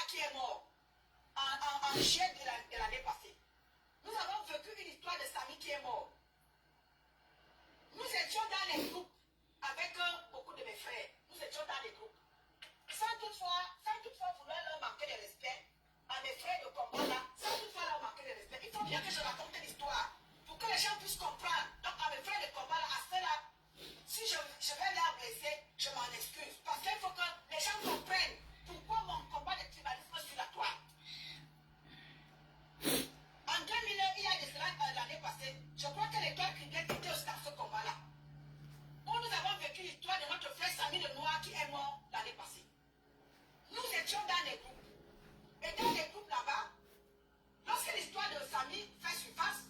qui est mort en juillet de l'année passée. Nous avons vécu une histoire de Samy qui est mort. Nous étions dans les groupes avec beaucoup de mes frères. Nous étions dans les groupes. Sans toutefois vouloir leur manquer de respect à mes frères de combat là, sans toutefois leur manquer de respect. Il faut bien que je raconte l'histoire pour que les gens puissent comprendre. Donc à mes frères de combat là, à ceux-là, si je vais les blesser, je m'en excuse. Parce qu'il faut que les gens comprennent pourquoi mon combat de tribalisme sur la toile. En 2000, il y a de cela l'année passée, je crois que l'étoile Cricket était aussi dans ce combat-là. Où nous avons vécu l'histoire de notre frère Samy le Noir qui est mort l'année passée. Nous étions dans les groupes. Et dans les groupes là-bas, lorsque l'histoire de Samy fait surface,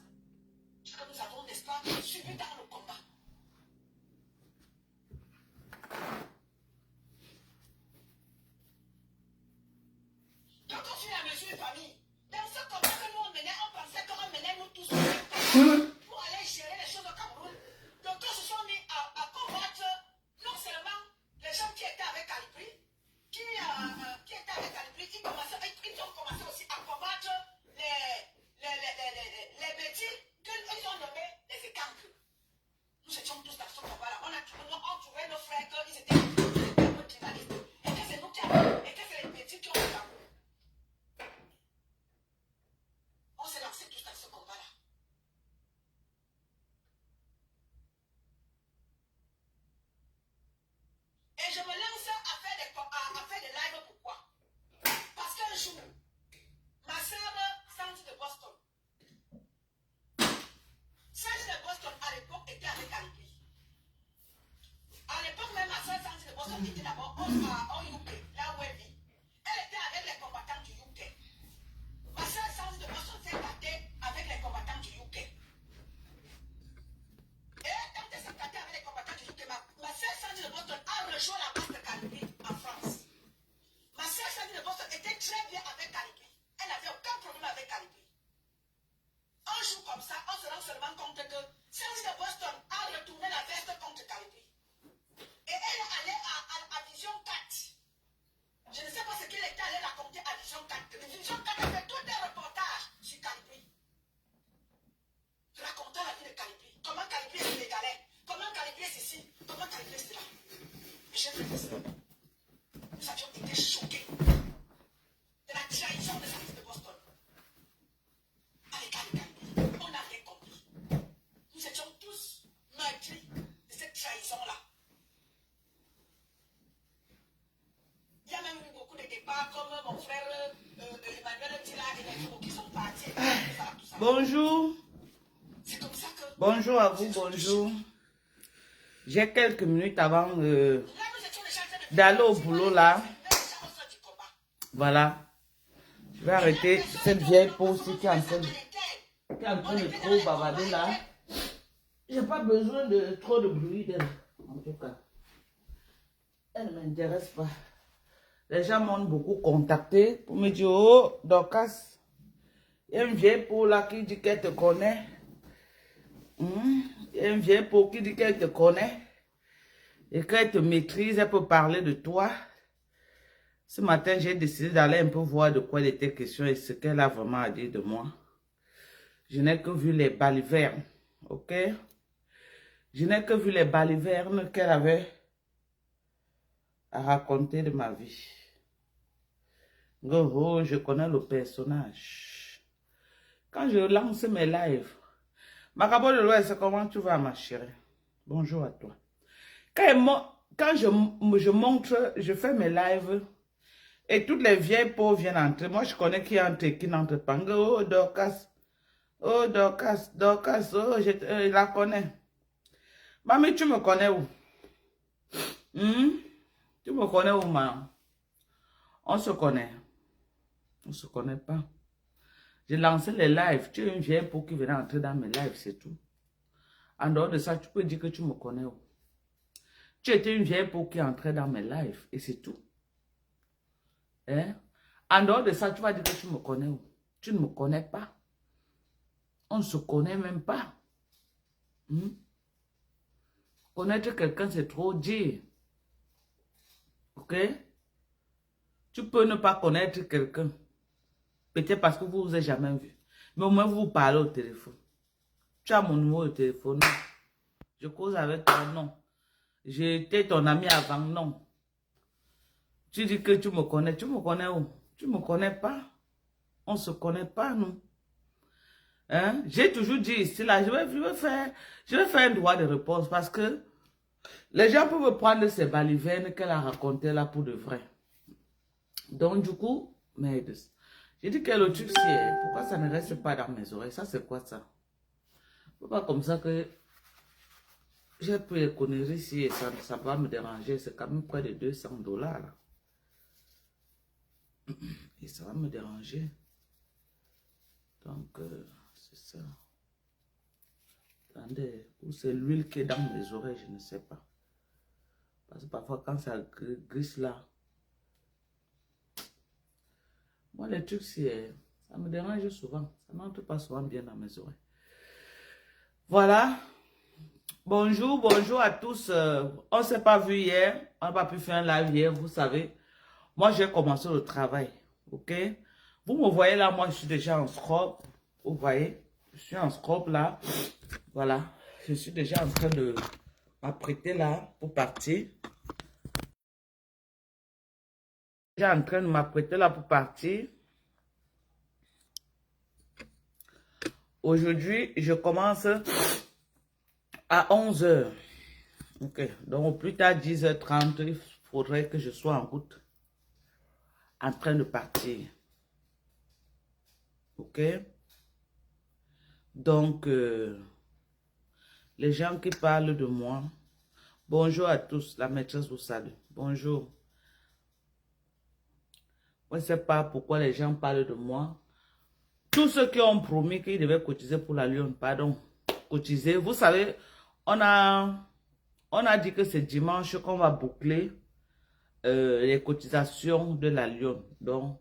nous avons, n'est-ce pas, subi dans le combat. Donc on suit la mesure famille. Dans ce combat que nous on menait, on pensait qu'on menait nous tous pour aller gérer les choses au Cameroun. Donc on se sont mis à combattre non seulement les gens qui étaient avec Calibri, qui étaient avec Calibri, ils ont commencé aussi à combattre les bêtises qu'ils ont nommés les écancres. Nous étions tous dans ce combat-là. On trouvait nos frères qu'ils étaient tribalistes. Et que c'est nous qui avons, et que c'est les bêtises qui ont fait. On s'est lancé tous dans ce combat-là. Et je me lance à faire des lives. Pourquoi? Parce qu'un jour, ma soeur Sandy de Boston. Sandy de Boston, à l'époque, était avec Calibri. À l'époque, même ma soeur Sandy de Boston était d'abord au UK, là où elle vit. Elle était avec les combattants du UK. Ma soeur Sandy de Boston s'est battue avec les combattants du UK. Et quand elle s'est battue avec les combattants du UK, ma soeur Sandy de Boston a rejoint la base de Calibri en France. Ma soeur Sandy de Boston était très bien avec Calibri. Elle n'avait aucun problème avec Calibri. Un jour comme ça, on se rend seulement compte que Sandy de Boston a retourné la veste contre Calibri. Et elle est allée à Vision 4. Je ne sais pas ce qu'elle était allée raconter à Vision 4. Vision 4 a fait tous des reportages sur Calibri. Racontant la vie de Calibri. Comment Calibri est sénégalais. Comment Calibri est ceci. Comment Calibri est cela. J'ai fait ça. Nous avions été choqués de la trahison de Sandy de Boston. Avec Calibri. On n'a rien compris. Nous étions tous meurtris de cette trahison-là. Il y a même eu beaucoup de débats comme mon frère Emmanuel Tila et les autres qui sont partis. Tout ça. Bonjour. C'est comme ça que... Bonjour à vous, bonjour. J'ai quelques minutes avant d'aller au boulot là. Voilà. Je vais arrêter cette vieille pause qui est en train de trop bavarder là. J'ai pas besoin de trop de bruit d'elle. En tout cas, elle ne m'intéresse pas. Les gens m'ont beaucoup contacté pour me dire, oh, Dorcas, il y a une vieille peau là qui dit qu'elle te connaît. Il y a une vieille peau qui dit qu'elle te connaît et qu'elle te maîtrise, elle peut parler de toi. Ce matin, j'ai décidé d'aller un peu voir de quoi il était question et ce qu'elle a vraiment à dire de moi. Je n'ai que vu les balivernes, ok? Je n'ai que vu les balivernes qu'elle avait à raconter de ma vie. Oh, je connais le personnage. Quand je lance mes lives, Macabo de l'Ouest, comment tu vas, ma chérie? Bonjour à toi. Quand je montre, je fais mes lives et toutes les vieilles peaux viennent entrer. Moi, je connais qui entre et qui n'entre pas. Oh, Dorcas. Oh, Dorcas, Dorcas. Oh, je la connais. Mamie, tu me connais où? Tu me connais où, maman? On se connaît. On ne se connaît pas. J'ai lancé les lives. Tu es une vieille peau qui venait entrer dans mes lives, c'est tout. En dehors de ça, tu peux dire que tu me connais où? Tu étais une vieille peau qui entrait dans mes lives et c'est tout. Hein? En dehors de ça, tu vas dire que tu me connais où? Tu ne me connais pas. On ne se connaît même pas. Connaître quelqu'un, c'est trop dire. Ok? Tu peux ne pas connaître quelqu'un. Peut-être parce que vous ne vous avez jamais vu. Mais au moins, vous parlez au téléphone. Tu as mon numéro de téléphone? Non. Je cause avec toi? Non. J'étais ton ami avant? Non. Tu dis que tu me connais. Tu me connais où? Tu ne me connais pas. On ne se connaît pas, nous. Hein? J'ai toujours dit ici, là, je vais faire un droit de réponse parce que les gens peuvent me prendre ces balivernes qu'elle a racontées là pour de vrai. Donc, du coup, merde. J'ai dit que le truc, c'est pourquoi ça ne reste pas dans mes oreilles? Ça, c'est quoi ça? C'est pas comme ça que j'ai pris les conneries ici et ça va me déranger. C'est quand même près de 200 dollars. Là. Et ça va me déranger. Donc, c'est ça. Attendez, ou c'est l'huile qui est dans mes oreilles, je ne sais pas. Parce que parfois, quand ça glisse là, moi, les trucs, ça me dérange souvent. Ça n'entre pas souvent bien dans mes oreilles. Voilà. Bonjour, bonjour à tous. On ne s'est pas vu hier. On n'a pas pu faire un live hier, vous savez. Moi, j'ai commencé le travail. Ok? Vous me voyez là, moi, je suis déjà en scrub. Vous voyez? Je suis en scrub là. Voilà. Je suis déjà en train de m'apprêter là pour partir. Déjà en train de m'apprêter là pour partir. Aujourd'hui, je commence à 11 h. Ok. Donc, au plus tard, 10h30, il faudrait que je sois en route. En train de partir. Ok? Donc, les gens qui parlent de moi, bonjour à tous, la maîtresse vous salue. Bonjour. On ne sait pas pourquoi les gens parlent de moi. Tous ceux qui ont promis qu'ils devaient cotiser pour la Lyon, pardon, cotiser. Vous savez, on a dit que c'est dimanche qu'on va boucler les cotisations de la Lyon. Donc,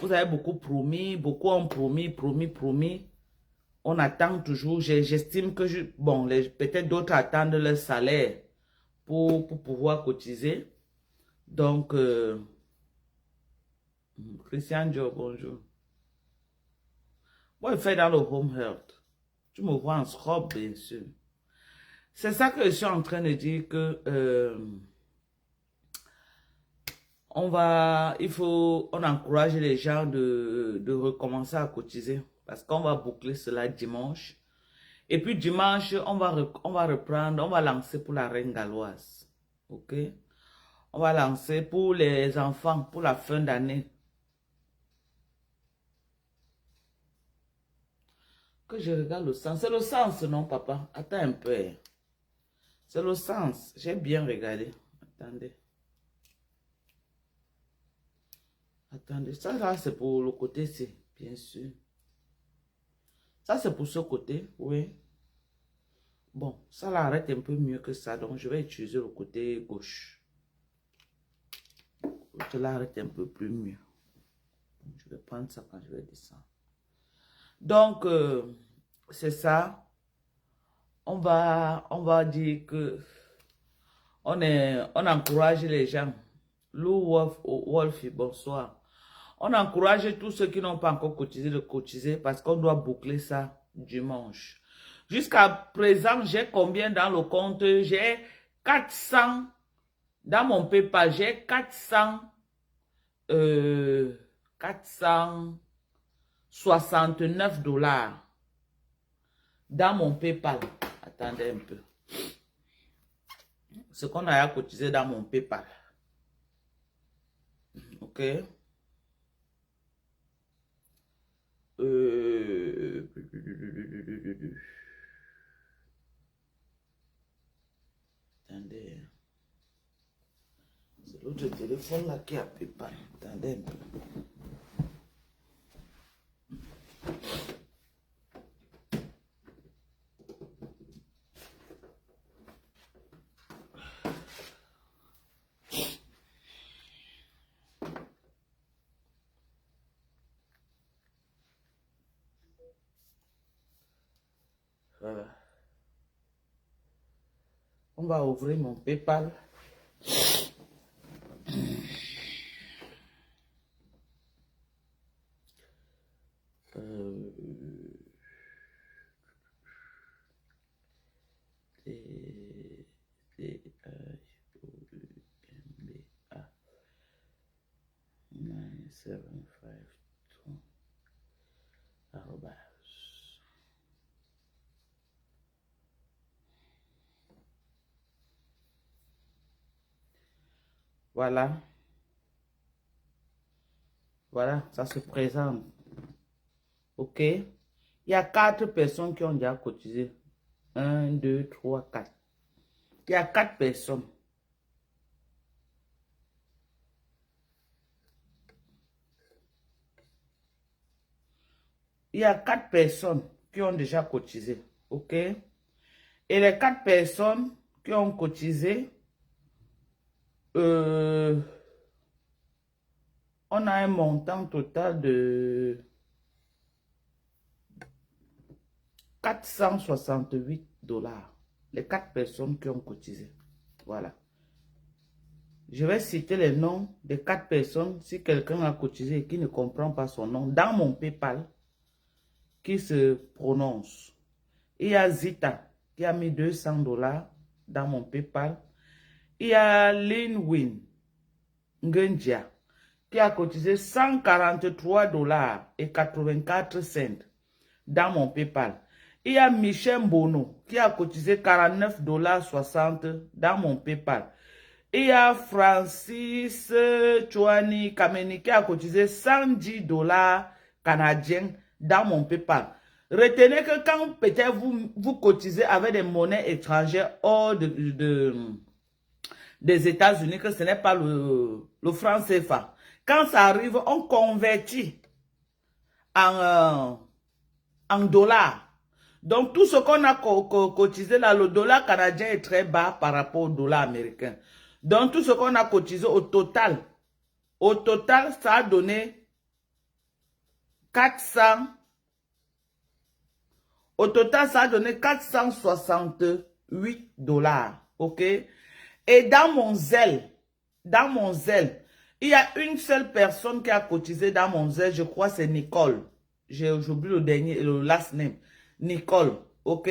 vous avez beaucoup promis, beaucoup ont promis. On attend toujours. J'estime que, bon, peut-être d'autres attendent leur salaire pour pouvoir cotiser. Donc, Christian Joe, bonjour. Moi, je fais dans le home health. Tu me vois en scrub, bien sûr. C'est ça que je suis en train de dire que on encourage les gens de recommencer à cotiser parce qu'on va boucler cela dimanche. Et puis dimanche, on va reprendre, on va lancer pour la Reine Galloise. Ok? On va lancer pour les enfants, pour la fin d'année. Que je regarde le sens. C'est le sens, non, papa? Attends un peu. C'est le sens. J'ai bien regardé. Attendez. Attendez. Ça, là, c'est pour le côté, c'est bien sûr. Ça, c'est pour ce côté, oui. Bon, ça là arrête un peu mieux que ça. Donc, je vais utiliser le côté gauche. Cela arrête un peu plus mieux. Je vais prendre ça quand je vais descendre. Donc, c'est ça. On va dire que on encourage les gens. Lou Wolfie, bonsoir. On encourage tous ceux qui n'ont pas encore cotisé de cotiser parce qu'on doit boucler ça dimanche. Jusqu'à présent, j'ai combien dans le compte? J'ai 400 dans mon PayPal. J'ai 469 dollars dans mon PayPal. Attendez un peu. Ce qu'on a cotisé dans mon PayPal. Ok. Attendez. C'est l'autre téléphone là qui a PayPal. Attendez un peu. Voilà. On va ouvrir mon PayPal. Euh, T, T, I, O, U, M, B, A. 975 arrobas. Voilà. Voilà, ça se présente. OK? Il y a 4 personnes qui ont déjà cotisé. 1, 2, 3, 4. Il y a 4 personnes. Il y a 4 personnes qui ont déjà cotisé. OK? Et les 4 personnes qui ont cotisé, on a un montant total de 468 $. Les 4 personnes qui ont cotisé. Voilà. Je vais citer les noms des 4 personnes si quelqu'un a cotisé et qui ne comprend pas son nom dans mon PayPal qui se prononce. Il y a Zita qui a mis 200 $ dans mon PayPal. Il y a Linwin Ngendia qui a cotisé 143 $ et 84 cents dans mon PayPal. Il y a Michel Bono qui a cotisé 49,60 $ dans mon PayPal. Il y a Francis Chouani Kameni qui a cotisé 110 $ canadiens dans mon PayPal. Retenez que quand peut-être vous cotisez avec des monnaies étrangères hors des États-Unis, que ce n'est pas le franc CFA. Quand ça arrive, on convertit en dollars. Donc, tout ce qu'on a cotisé là, le dollar canadien est très bas par rapport au dollar américain. Donc, tout ce qu'on a cotisé au total, ça a donné 400. Au total, ça a donné 468 $. OK? Et dans mon zèle, il y a une seule personne qui a cotisé dans mon zèle, je crois c'est Nicole. J'ai oublié le last name. Nicole, ok?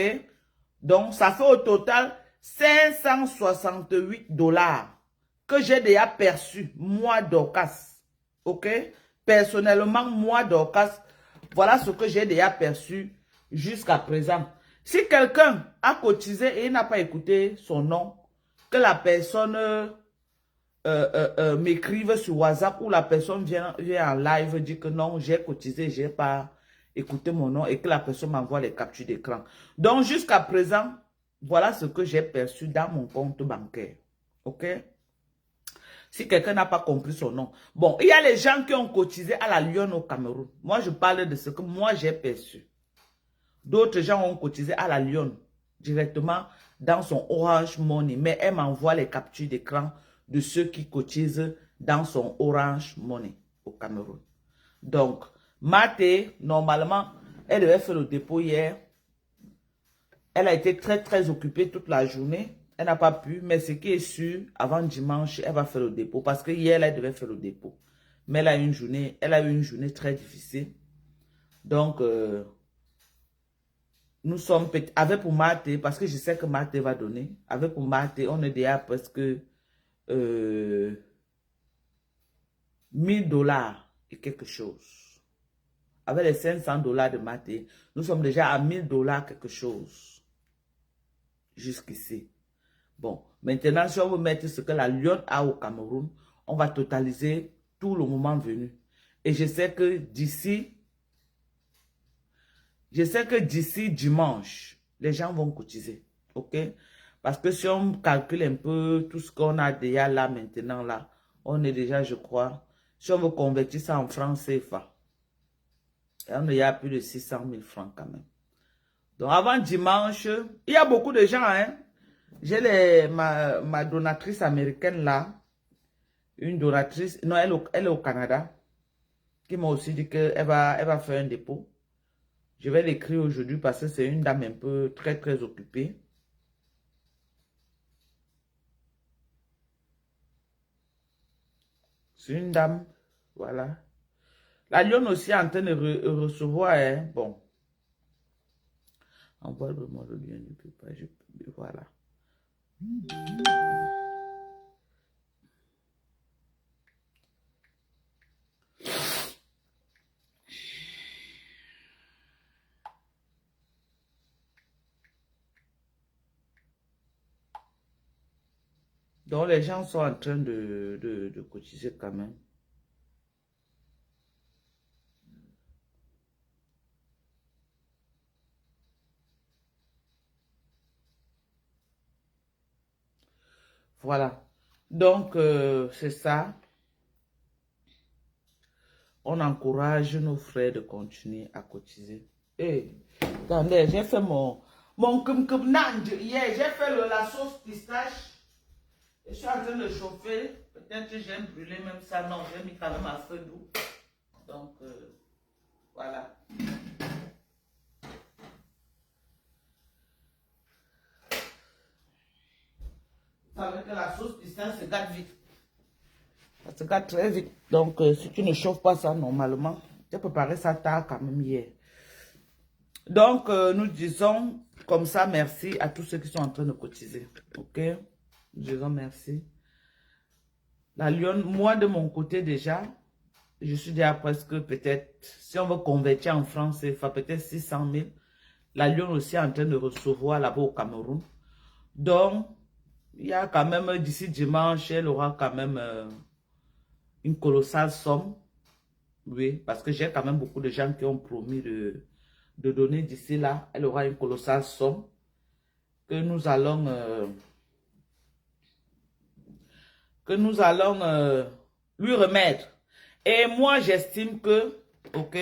Donc, ça fait au total 568 $ que j'ai déjà perçu, moi Dorcas, ok? Personnellement, moi Dorcas, voilà ce que j'ai déjà perçu jusqu'à présent. Si quelqu'un a cotisé et il n'a pas écouté son nom, que la personne m'écrive sur WhatsApp ou la personne vient en live dit que non, j'ai cotisé, j'ai pas écouté mon nom et que la personne m'envoie les captures d'écran. Donc, jusqu'à présent, voilà ce que j'ai perçu dans mon compte bancaire. OK? Si quelqu'un n'a pas compris son nom. Bon, il y a les gens qui ont cotisé à la Lyon au Cameroun. Moi, je parle de ce que moi j'ai perçu. D'autres gens ont cotisé à la Lyon directement dans son Orange Money. Mais elle m'envoie les captures d'écran de ceux qui cotisent dans son Orange Money au Cameroun. Donc, Maté, normalement, elle devait faire le dépôt hier. Elle a été très occupée toute la journée. Elle n'a pas pu, mais ce qui est sûr, avant dimanche, elle va faire le dépôt. Parce que hier, elle devait faire le dépôt. Mais elle a eu une journée très difficile. Donc, nous sommes avec pour Maté, parce que je sais que Maté va donner. Avec pour Maté, on est déjà presque 1000 $ et quelque chose. Avec les 500 $ de Maté, nous sommes déjà à 1000 $ quelque chose. Jusqu'ici. Bon, maintenant, si on veut mettre ce que la Lyon a au Cameroun, on va totaliser tout le moment venu. Et je sais que d'ici dimanche, les gens vont cotiser. OK? Parce que si on calcule un peu tout ce qu'on a déjà là, maintenant, là, on est déjà, je crois, si on veut convertir ça en francs CFA, on est à plus de 600 000 francs quand même. Donc, avant dimanche, il y a beaucoup de gens, hein. J'ai ma donatrice américaine là, une donatrice, non, elle est au Canada, qui m'a aussi dit qu'elle va faire un dépôt. Je vais l'écrire aujourd'hui parce que c'est une dame un peu très occupée. C'est une dame, voilà. La lionne aussi est en train de recevoir, hein. Bon. Envoie-le-moi le lien, ne peut pas. Voilà. Donc, les gens sont en train de cotiser quand même. Voilà. Donc, c'est ça. On encourage nos frères de continuer à cotiser. Et, attendez, j'ai fait mon kum-kum-nand hier. J'ai fait la sauce pistache. Je suis en train de chauffer. Peut-être que j'ai brûlé même ça. Non, j'ai mis quand même à feu doux. Donc, voilà. Vous savez que la sauce pistache se gâte vite. Ça se gâte très vite. Donc, si tu ne chauffes pas ça normalement, j'ai préparé ça tard quand même hier. Donc, nous disons comme ça merci à tous ceux qui sont en train de cotiser. Ok? Nous disons merci. La lionne, moi de mon côté déjà, je suis déjà presque peut-être, si on veut convertir en France, il faut peut-être 600 000. La lionne aussi est en train de recevoir là-bas au Cameroun. Donc, il y a quand même, d'ici dimanche, elle aura quand même une colossale somme. Oui, parce que j'ai quand même beaucoup de gens qui ont promis de donner d'ici là. Elle aura une colossale somme que nous allons lui remettre. Et moi, j'estime que, ok,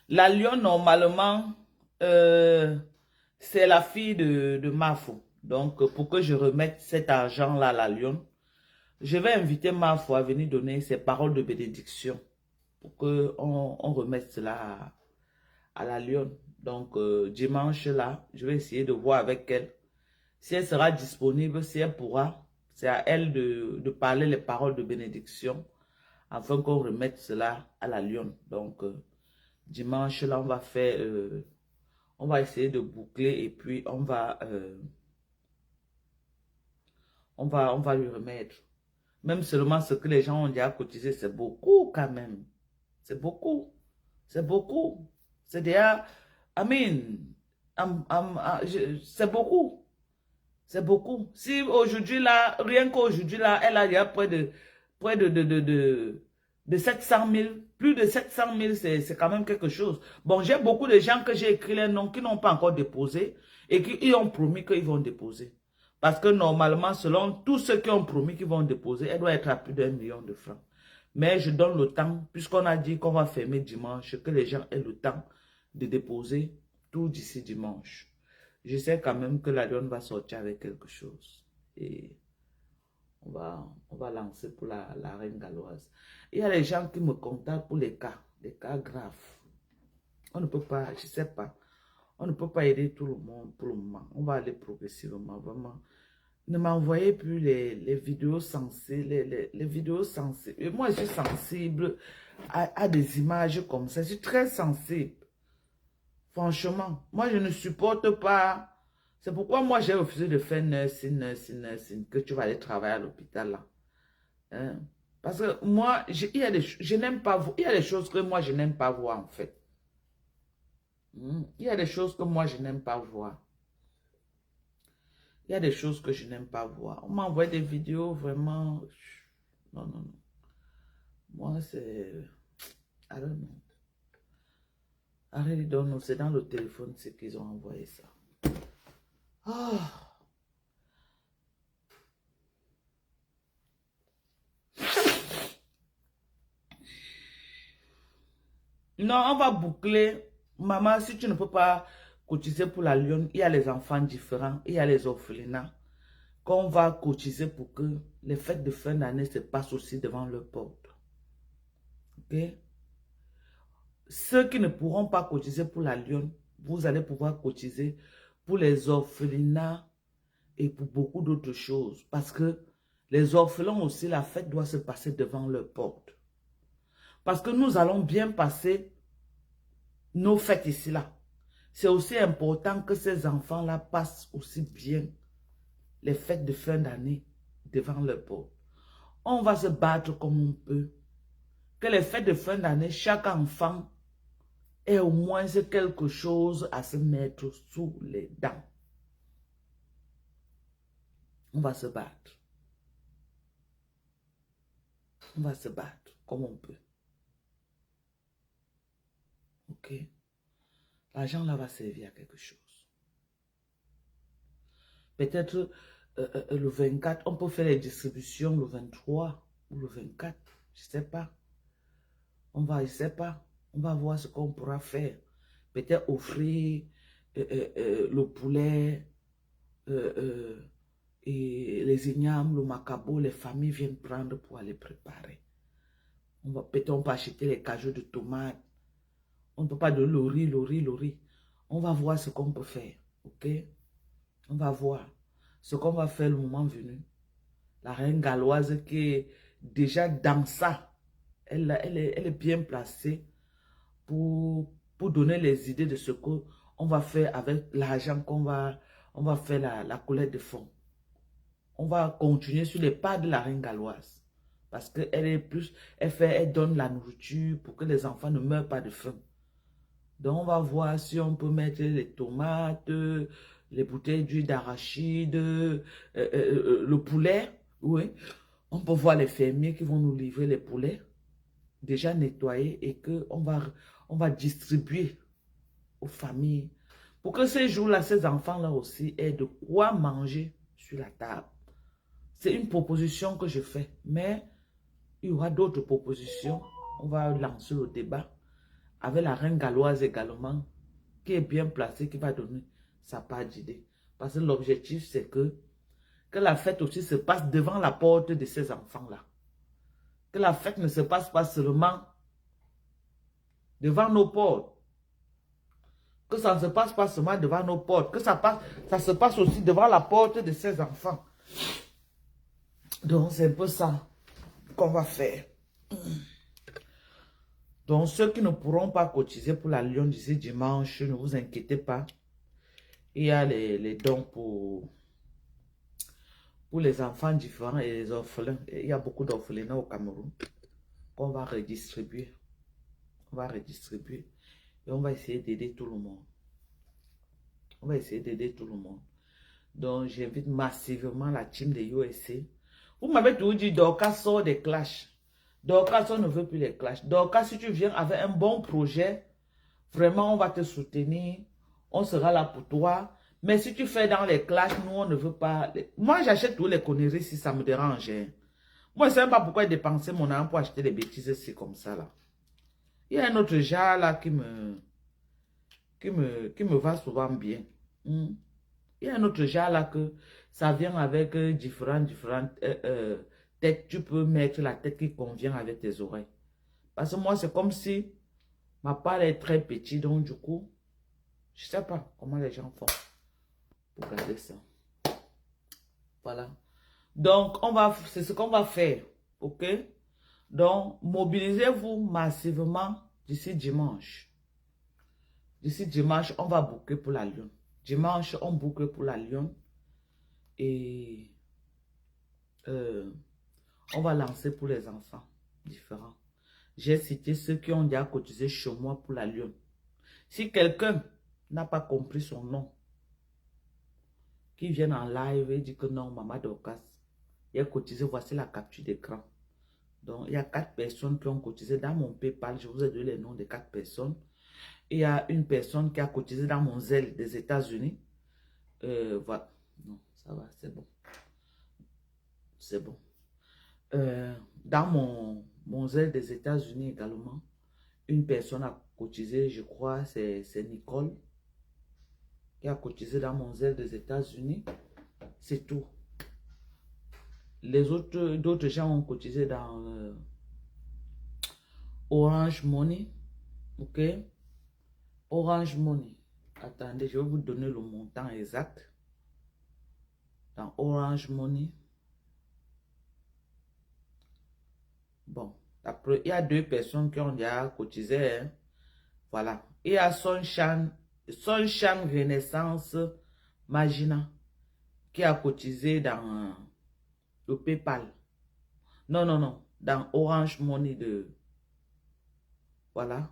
la lionne, normalement, c'est la fille de Mafo. Donc, pour que je remette cet argent-là à la lionne, je vais inviter Mafo à venir donner ses paroles de bénédiction pour qu'on remette cela à la lionne. Donc, dimanche, là, je vais essayer de voir avec elle. Si elle sera disponible, si elle pourra, c'est à elle de parler les paroles de bénédiction afin qu'on remette cela à la lionne. Donc, dimanche, là, on va faire, on va essayer de boucler et puis on va lui remettre. Même seulement ce que les gens ont déjà cotisé, c'est beaucoup quand même. C'est beaucoup. C'est beaucoup. C'est déjà, c'est beaucoup. C'est beaucoup. Si aujourd'hui là, rien qu'aujourd'hui là, elle a déjà près de 700 000, plus de 700 000, c'est quand même quelque chose. Bon, j'ai beaucoup de gens que j'ai écrit les noms qui n'ont pas encore déposé et qui ont promis qu'ils vont déposer. Parce que normalement, selon tous ceux qui ont promis qu'ils vont déposer, elle doit être à plus d'1 million de francs. Mais je donne le temps, puisqu'on a dit qu'on va fermer dimanche, que les gens aient le temps de déposer tout d'ici dimanche. Je sais quand même que la lionne va sortir avec quelque chose. Et on va lancer pour la reine galloise. Il y a les gens qui me contactent pour les cas graves. On ne peut pas, je ne sais pas, on ne peut pas aider tout le monde pour le moment. On va aller progressivement, vraiment. Ne m'envoyez plus les vidéos sensibles, les vidéos sensibles. Et moi, je suis sensible à des images comme ça. Je suis très sensible. Franchement, moi, je ne supporte pas. C'est pourquoi moi, j'ai refusé de faire nursing, que tu vas aller travailler à l'hôpital là. Hein? Parce que moi, il y a je n'aime pas voir. Il y a des choses que moi, je n'aime pas voir en fait. Il y a des choses que moi, je n'aime pas voir. Il y a des choses que je n'aime pas voir. On m'envoie des vidéos vraiment... Non, non, non. Moi, c'est... I don't know. Arrête, non, c'est dans le téléphone, c'est qu'ils ont envoyé ça. Oh. Non, on va boucler. Maman, si tu ne peux pas cotiser pour la lionne, il y a les enfants différents, il y a les orphelinats qu'on va cotiser pour que les fêtes de fin d'année se passent aussi devant leur porte. Ok? Ceux qui ne pourront pas cotiser pour la lionne, vous allez pouvoir cotiser pour les orphelinats et pour beaucoup d'autres choses. Parce que les orphelins aussi, la fête doit se passer devant leur porte. Parce que nous allons bien passer nos fêtes ici, là. C'est aussi important que ces enfants-là passent aussi bien les fêtes de fin d'année devant leur porte. On va se battre comme on peut. Que les fêtes de fin d'année, chaque enfant ait au moins quelque chose à se mettre sous les dents. On va se battre. On va se battre comme on peut. Ok? L'argent là va servir à quelque chose. Peut-être le 24, on peut faire les distributions le 23 ou le 24. Je ne sais pas. Je sais pas. On va voir ce qu'on pourra faire. Peut-être offrir le poulet et les ignames, le macabo, les familles viennent prendre pour aller préparer. Peut-être on peut acheter les cajots de tomates. On ne peut pas de lori. On va voir ce qu'on peut faire. Ok? On va voir ce qu'on va faire le moment venu. La reine galloise qui est déjà dans ça. Elle est bien placée pour donner les idées de ce qu'on va faire avec l'argent on va faire la collecte de fonds. On va continuer sur les pas de la reine galloise. Parce qu'elle est plus, elle donne la nourriture pour que les enfants ne meurent pas de faim. Donc on va voir si on peut mettre les tomates, les bouteilles d'huile d'arachide, le poulet. Oui. On peut voir les fermiers qui vont nous livrer les poulets déjà nettoyés et qu'on va distribuer aux familles. Pour que ces jours-là, ces enfants-là aussi aient de quoi manger sur la table. C'est une proposition que je fais, mais il y aura d'autres propositions. On va lancer le débat avec la reine galloise également, qui est bien placée, qui va donner sa part d'idée. Parce que l'objectif, c'est que la fête aussi se passe devant la porte de ces enfants-là. Que la fête ne se passe pas seulement devant nos portes. Que ça ne se passe pas seulement devant nos portes. Que ça se passe aussi devant la porte de ces enfants. Donc, c'est un peu ça qu'on va faire. Donc, ceux qui ne pourront pas cotiser pour la Lyon d'ici dimanche, ne vous inquiétez pas. Il y a les dons pour les enfants différents et les orphelins. Il y a beaucoup d'orphelinats au Cameroun qu'on va redistribuer. On va redistribuer et on va essayer d'aider tout le monde. On va essayer d'aider tout le monde. Donc, j'invite massivement la team de USA. Vous m'avez toujours dit, Dorcas sort des clashs. Dorcas, on ne veut plus les clashs. Dorcas, si tu viens avec un bon projet, vraiment, on va te soutenir. On sera là pour toi. Mais si tu fais dans les clashs, nous, on ne veut pas. Moi, j'achète tous les conneries si ça me dérange. Hein. Moi, je ne sais même pas pourquoi dépenser mon argent pour acheter des bêtises ici comme ça. Là. Il y a un autre genre là qui me va souvent bien. Il y a un autre genre là que ça vient avec différentes têtes. Tu peux mettre la tête qui convient avec tes oreilles. Parce que moi, c'est comme si ma part est très petite. Donc, du coup, je ne sais pas comment les gens font pour garder ça. Voilà. Donc, c'est ce qu'on va faire. OK? Donc, mobilisez-vous massivement d'ici dimanche. D'ici dimanche, on va boucler pour la Lyon. Dimanche, on boucle pour la Lyon. Et on va lancer pour les enfants différents. J'ai cité ceux qui ont déjà cotisé chez moi pour la Lyon. Si quelqu'un n'a pas compris son nom, qui vient en live et dit que non, Maman Dorcas, il a cotisé, voici la capture d'écran. Donc, il y a 4 personnes qui ont cotisé dans mon PayPal. Je vous ai donné les noms de 4 personnes. Il y a une personne qui a cotisé dans mon Zelle des États-Unis. Voilà. Non, ça va, c'est bon. C'est bon. Dans mon Zelle des États-Unis également, une personne a cotisé, je crois, c'est Nicole, qui a cotisé dans mon Zelle des États-Unis. C'est tout. Les d'autres gens ont cotisé dans Orange Money. Ok? Orange Money. Attendez, je vais vous donner le montant exact. Dans Orange Money. Bon, Il y a 2 personnes qui ont déjà cotisé. Hein. Voilà. Il y a Sunshine Renaissance Magina qui a cotisé dans le PayPal. Non, non, non. Dans Orange Money de... Voilà.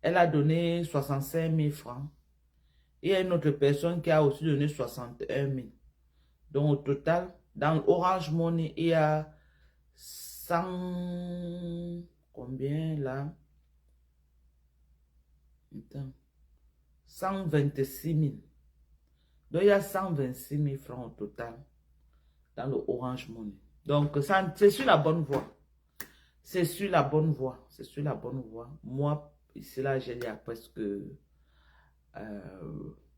Elle a donné 65 000 francs. Il y a une autre personne qui a aussi donné 61 000. Donc, au total, dans Orange Money, il y a 100... Combien, là? Attends. 126 000. Donc, il y a 126 000 francs au total dans le Orange Money. Donc, c'est sur la bonne voie. C'est sur la bonne voie. C'est sur la bonne voie. Moi, ici, là, j'ai presque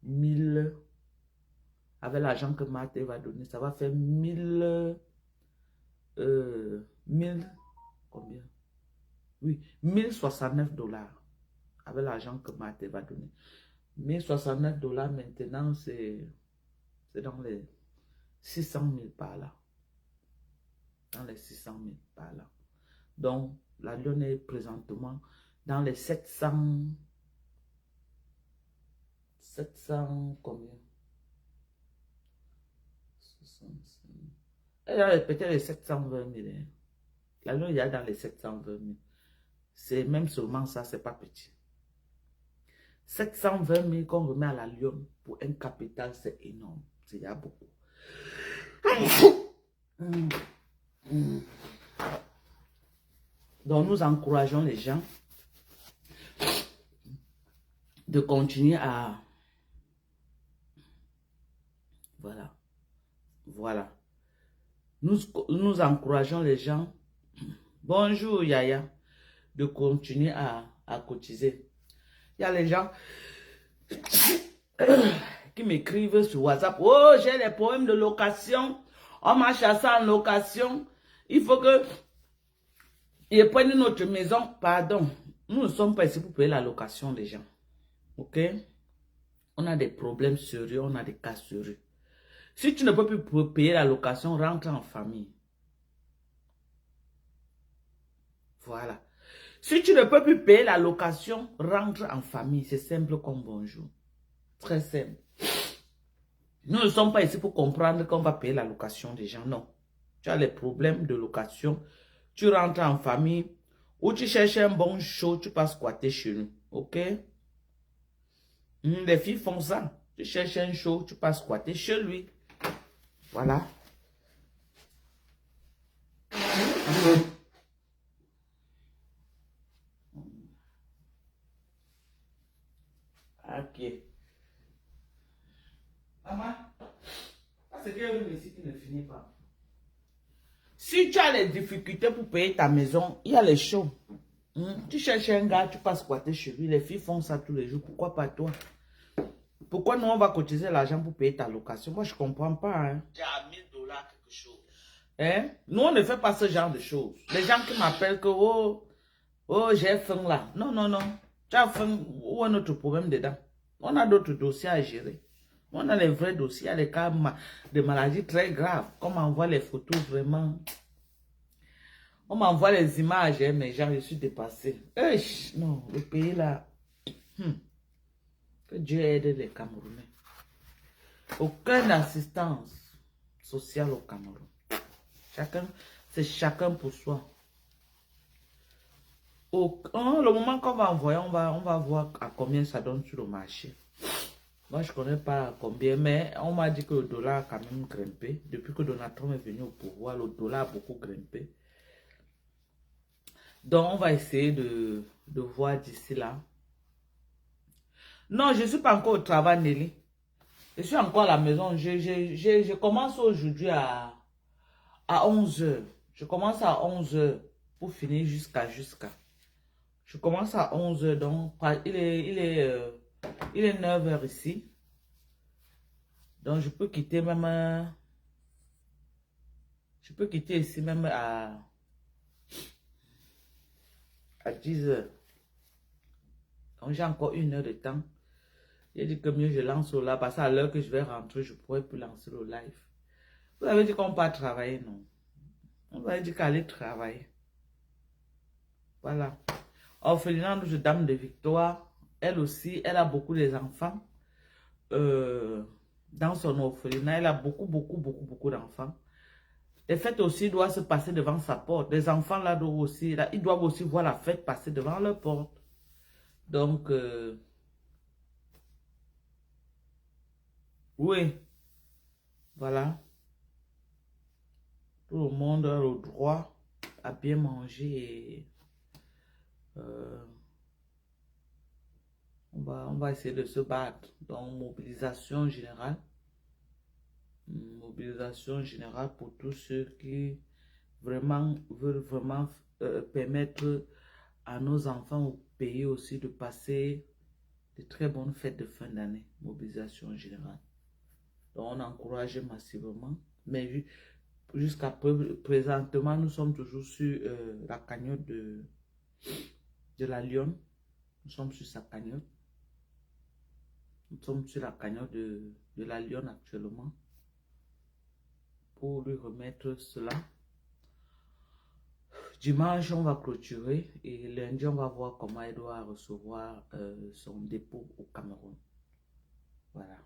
1000. Avec l'argent que Marthe va donner, ça va faire 1000. Combien? Oui, 1069 dollars. Avec l'argent que Marthe va donner. 1069 dollars maintenant, c'est dans les 600 000 par là. Dans les 600 000 par là. Donc, la Lyon est présentement dans les 700 combien? 65. Peut-être les 720 000. Hein. La Lyon, il y a dans les 720 000. C'est même seulement ça, c'est pas petit. 720 000 qu'on remet à la Lyon pour un capital, c'est énorme. Il y a beaucoup. Donc, nous encourageons les gens de continuer à... Voilà. Voilà. Nous encourageons les gens, bonjour Yaya, de continuer à cotiser. Il y a les gens qui m'écrivent sur WhatsApp, oh, j'ai des problèmes de location, on m'a chassé en location, il faut que ils prennent notre maison. Pardon, nous ne sommes pas ici pour payer la location des gens. Ok? On a des problèmes sérieux, on a des cas sérieux. Si tu ne peux plus payer la location, rentre en famille. Voilà. Si tu ne peux plus payer la location, rentre en famille. C'est simple comme bonjour. Très simple. Nous ne sommes pas ici pour comprendre qu'on va payer la location des gens. Non. Tu as les problèmes de location. Tu rentres en famille. Ou tu cherches un bon show, tu passes squatter chez nous. Ok? Les filles font ça. Tu cherches un show, tu passes squatter chez lui. Voilà. Ok. Maman, c'est qu'il ici qui ne finit pas. Si tu as les difficultés pour payer ta maison, il y a les shows. Tu cherches un gars, tu passes squatter chez lui. Les filles font ça tous les jours. Pourquoi pas toi? Pourquoi nous on va cotiser l'argent pour payer ta location? Moi je comprends pas. Hein. J'ai à 1000 $ quelque chose. Hein? Nous on ne fait pas ce genre de choses. Les gens qui m'appellent que oh j'ai faim là. Non, non, non. Tu as faim, où est notre problème dedans? On a d'autres dossiers à gérer. On a les vrais dossiers, il y a des cas de maladies très graves. Comme on voit les photos vraiment. On m'envoie les images, hein, mais genre je suis dépassé. Non, le pays là. Que Dieu aide les Camerounais. Aucune assistance sociale au Cameroun. C'est chacun pour soi. Le moment qu'on va envoyer, on va voir à combien ça donne sur le marché. Moi, je ne connais pas combien, mais on m'a dit que le dollar a quand même grimpé. Depuis que Donald Trump est venu au pouvoir, le dollar a beaucoup grimpé. Donc, on va essayer de voir d'ici là. Non, je ne suis pas encore au travail, Nelly. Je suis encore à la maison. Je commence aujourd'hui à 11 h. Je commence à 11 h pour finir jusqu'à. Je commence à 11 h, donc il est 9 h ici. Donc, je peux quitter même... Je peux quitter ici même à 10 h. Donc, j'ai encore 1 heure de temps. J'ai dit que mieux je lance le live parce qu'à l'heure que je vais rentrer, je pourrais plus lancer le live. Vous avez dit qu'on ne peut pas travailler, non? On va dire qu'aller travailler. Voilà. Orphelinat Notre-Dame de Victoire. Elle aussi, elle a beaucoup d'enfants. Dans son orphelinat, elle a beaucoup d'enfants. Les fêtes aussi doivent se passer devant sa porte. Les enfants là doivent aussi, là, ils doivent aussi voir la fête passer devant leur porte. Donc, oui, voilà. Tout le monde a le droit à bien manger et on va essayer de se battre. Donc, mobilisation générale. Mobilisation générale pour tous ceux qui vraiment veulent vraiment permettre à nos enfants au pays aussi de passer de très bonnes fêtes de fin d'année. Mobilisation générale. Donc, on encourage massivement. Mais jusqu'à présentement, nous sommes toujours sur la cagnotte de la Lyon. Nous sommes sur sa cagnotte. Nous sommes sur la cagnotte de la Lyon actuellement. Pour lui remettre cela. Dimanche, on va clôturer et lundi, on va voir comment il doit recevoir son dépôt au Cameroun. Voilà.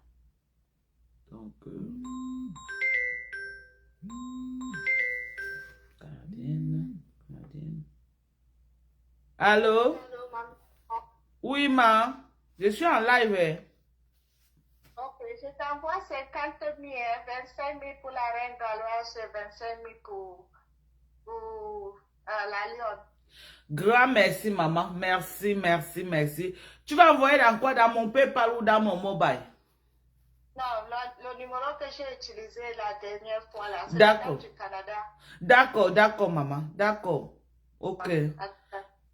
Donc, canadienne. Allô? Allô, maman. Oui, ma. Je suis en live. Ok, je t'envoie 50 000, 25 000 pour la reine galloise et 25 000 pour la lionne. Grand merci, maman. Merci, merci, merci. Tu vas envoyer dans quoi? Dans mon PayPal ou dans mon mobile? Non, le numéro que j'ai utilisé la dernière fois, là, c'est D'accord. du Canada. D'accord, d'accord, maman. D'accord. Ok.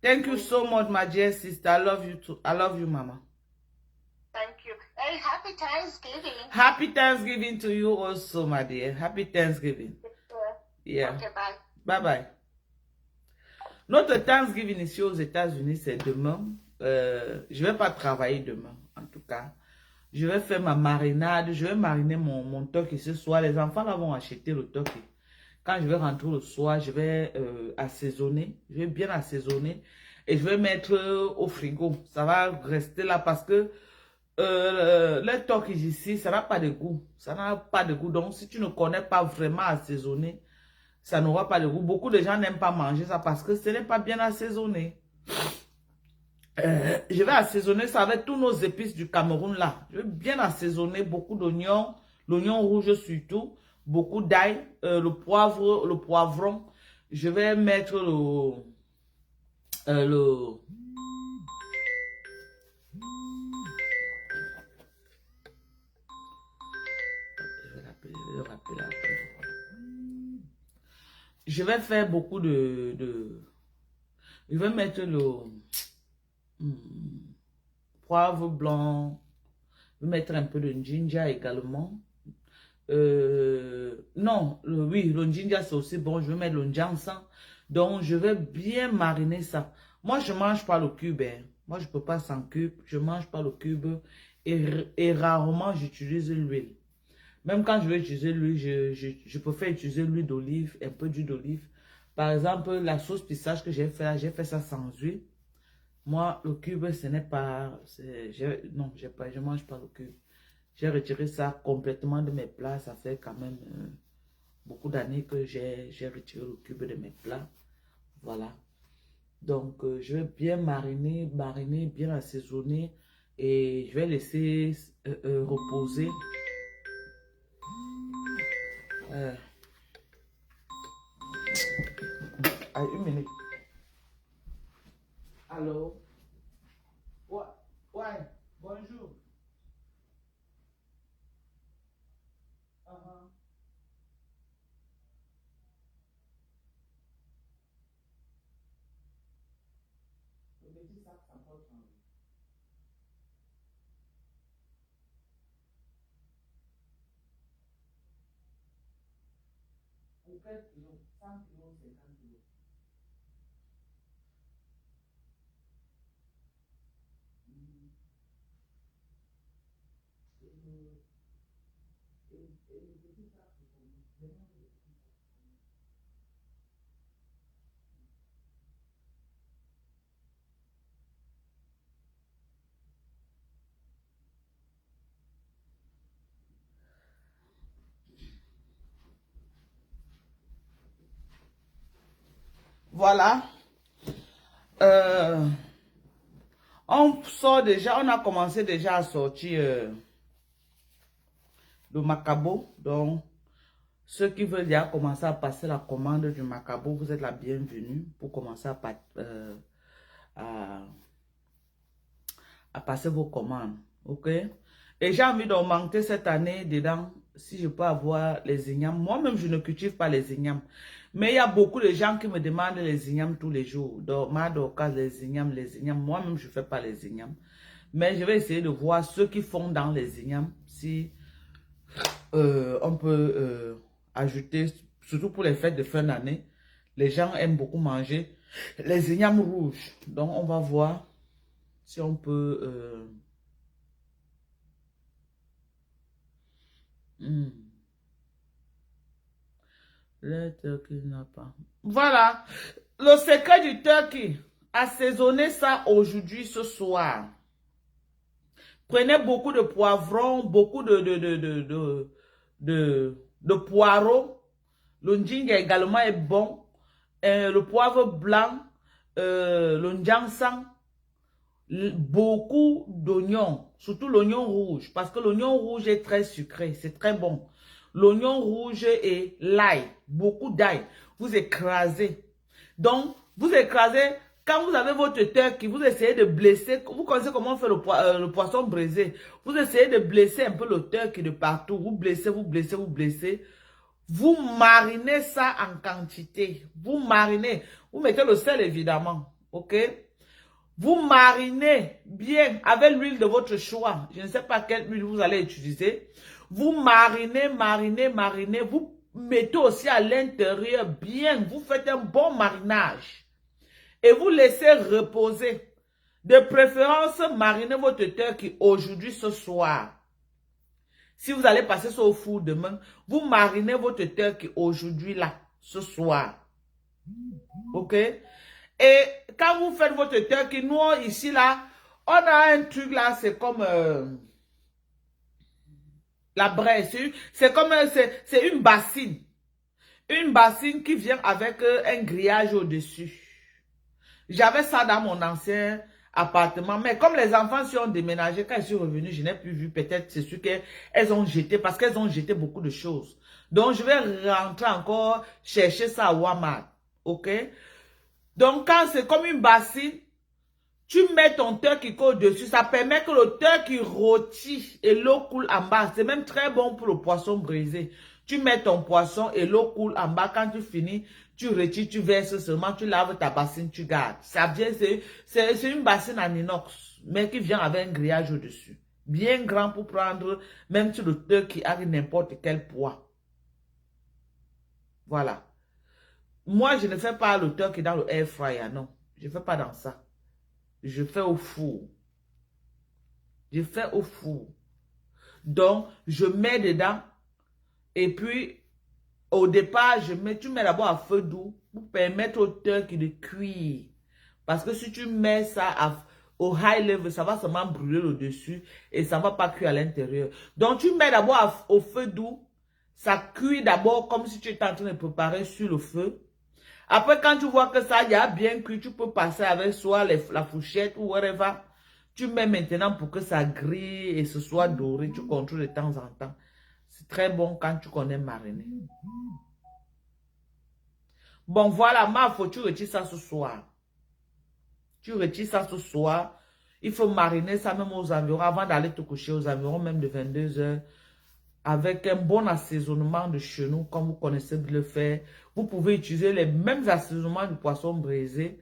Thank you so much, my dear sister. I love you too. I love you, mama. Thank you. Hey, happy Thanksgiving. Happy Thanksgiving to you also, my dear. Happy Thanksgiving. Yeah. Okay, bye. Bye-bye. Notre Thanksgiving ici aux États-Unis, c'est demain. Je ne vais pas travailler demain, en tout cas. Je vais faire ma marinade. Je vais mariner mon turkey ce soir. Les enfants là vont acheter le turkey. Quand je vais rentrer le soir, je vais assaisonner. Je vais bien assaisonner. Et je vais mettre au frigo. Ça va rester là parce que le turkey ici, ça n'a pas de goût. Ça n'a pas de goût. Donc, si tu ne connais pas vraiment assaisonner, ça n'aura pas de goût. Beaucoup de gens n'aiment pas manger ça parce que ce n'est pas bien assaisonné. Je vais assaisonner ça avec tous nos épices du Cameroun là. Je vais bien assaisonner beaucoup d'oignons, l'oignon rouge surtout, beaucoup d'ail, le poivron. Je vais mettre je vais faire beaucoup je vais mettre poivre blanc. Je vais mettre un peu de ginger également. Non, oui, le ginger c'est aussi bon. Je vais mettre le ginseng. Donc, je vais bien mariner ça. Moi, je ne mange pas le cube. Hein. Moi, je ne peux pas sans cube. Je ne mange pas le cube. Et rarement, j'utilise l'huile. Même quand je vais utiliser l'huile, je préfère utiliser l'huile d'olive, un peu d'huile d'olive. Par exemple, la sauce pistache que j'ai fait ça sans huile. Moi, le cube, ce n'est pas... non, je ne mange pas le cube. J'ai retiré ça complètement de mes plats. Ça fait quand même beaucoup d'années que j'ai retiré le cube de mes plats. Voilà. Donc, je vais bien mariner, bien assaisonner. Et je vais laisser reposer. Une minute. Allô? Ouais, bonjour. Le petit sac, ça porte en vie. Pour quel kilo? 100 kilos, 50 kilos. Et le petit sac, c'est combien? Voilà. On sort déjà, on a commencé déjà à sortir le macabo. Donc, ceux qui veulent déjà commencer à passer la commande du macabo, vous êtes la bienvenue pour commencer à passer vos commandes. Ok? Et j'ai envie d'augmenter cette année dedans, si je peux avoir les ignames. Moi-même, je ne cultive pas les ignames. Mais il y a beaucoup de gens qui me demandent les ignames tous les jours. Donc, les ignames, les ignames. Moi-même, je ne fais pas les ignames. Mais je vais essayer de voir ceux qui font dans les ignames, si on peut ajouter, surtout pour les fêtes de fin d'année. Les gens aiment beaucoup manger les ignames rouges. Donc, on va voir si on peut... Le turkey n'a pas. Voilà. Le secret du turkey. Assaisonnez ça aujourd'hui, ce soir. Prenez beaucoup de poivrons, beaucoup de poireaux. Le ginger également est bon. Le poivre blanc, le njansang. Beaucoup d'oignons, surtout l'oignon rouge, parce que l'oignon rouge est très sucré, c'est très bon. L'oignon rouge et l'ail, beaucoup d'ail, vous écrasez. Donc, vous écrasez, quand vous avez votre turkey, vous essayez de blesser, vous connaissez comment on fait le poisson braisé. Vous essayez de blesser un peu le turkey de partout, vous blessez, vous blessez, vous blessez. Vous marinez ça en quantité, vous marinez, vous mettez le sel évidemment, ok? Vous marinez bien avec l'huile de votre choix. Je ne sais pas quelle huile vous allez utiliser. Vous marinez, marinez, marinez. Vous mettez aussi à l'intérieur bien. Vous faites un bon marinage. Et vous laissez reposer. De préférence, marinez votre turkey aujourd'hui, ce soir. Si vous allez passer ça au four demain, vous marinez votre turkey aujourd'hui, là, ce soir. Ok? Et quand vous faites votre turkey, nous, ici, là, on a un truc là, c'est comme la braise. C'est comme, c'est une bassine. Une bassine qui vient avec un grillage au-dessus. J'avais ça dans mon ancien appartement. Mais comme les enfants sont déménagés, quand je suis revenu, je n'ai plus vu. Peut-être c'est sûr qu'elles ont jeté, parce qu'elles ont jeté beaucoup de choses. Donc, je vais rentrer encore chercher ça à Walmart. Ok? Donc, quand c'est comme une bassine, tu mets ton turkey au-dessus. Ça permet que le turkey rôtit et l'eau coule en bas. C'est même très bon pour le poisson brisé. Tu mets ton poisson et l'eau coule en bas. Quand tu finis, tu retires, tu verses seulement, tu laves ta bassine, tu gardes. Ça vient, c'est une bassine en inox, mais qui vient avec un grillage au-dessus. Bien grand pour prendre, même si le turkey a n'importe quel poids. Voilà. Moi, je ne fais pas le turkey dans le air fryer, non. Je ne fais pas dans ça. Je fais au four. Je fais au four. Donc, je mets dedans. Et puis, au départ, tu mets d'abord à feu doux pour permettre au turkey de cuire. Parce que si tu mets ça au high level, ça va seulement brûler le dessus et ça ne va pas cuire à l'intérieur. Donc, tu mets d'abord au feu doux. Ça cuit d'abord comme si tu étais en train de préparer sur le feu. Après, quand tu vois que ça y a bien cuit, tu peux passer avec soit la fourchette ou whatever. Tu mets maintenant pour que ça grille et ce soit doré. Tu contrôles de temps en temps. C'est très bon quand tu connais mariner. Bon, voilà, faut tu retires ça ce soir. Tu retires ça ce soir. Il faut mariner ça même aux environs, avant d'aller te coucher, aux environs même de 22 h. Avec un bon assaisonnement de chenou, comme vous connaissez de le faire. Vous pouvez utiliser les mêmes assaisonnements du poisson braisé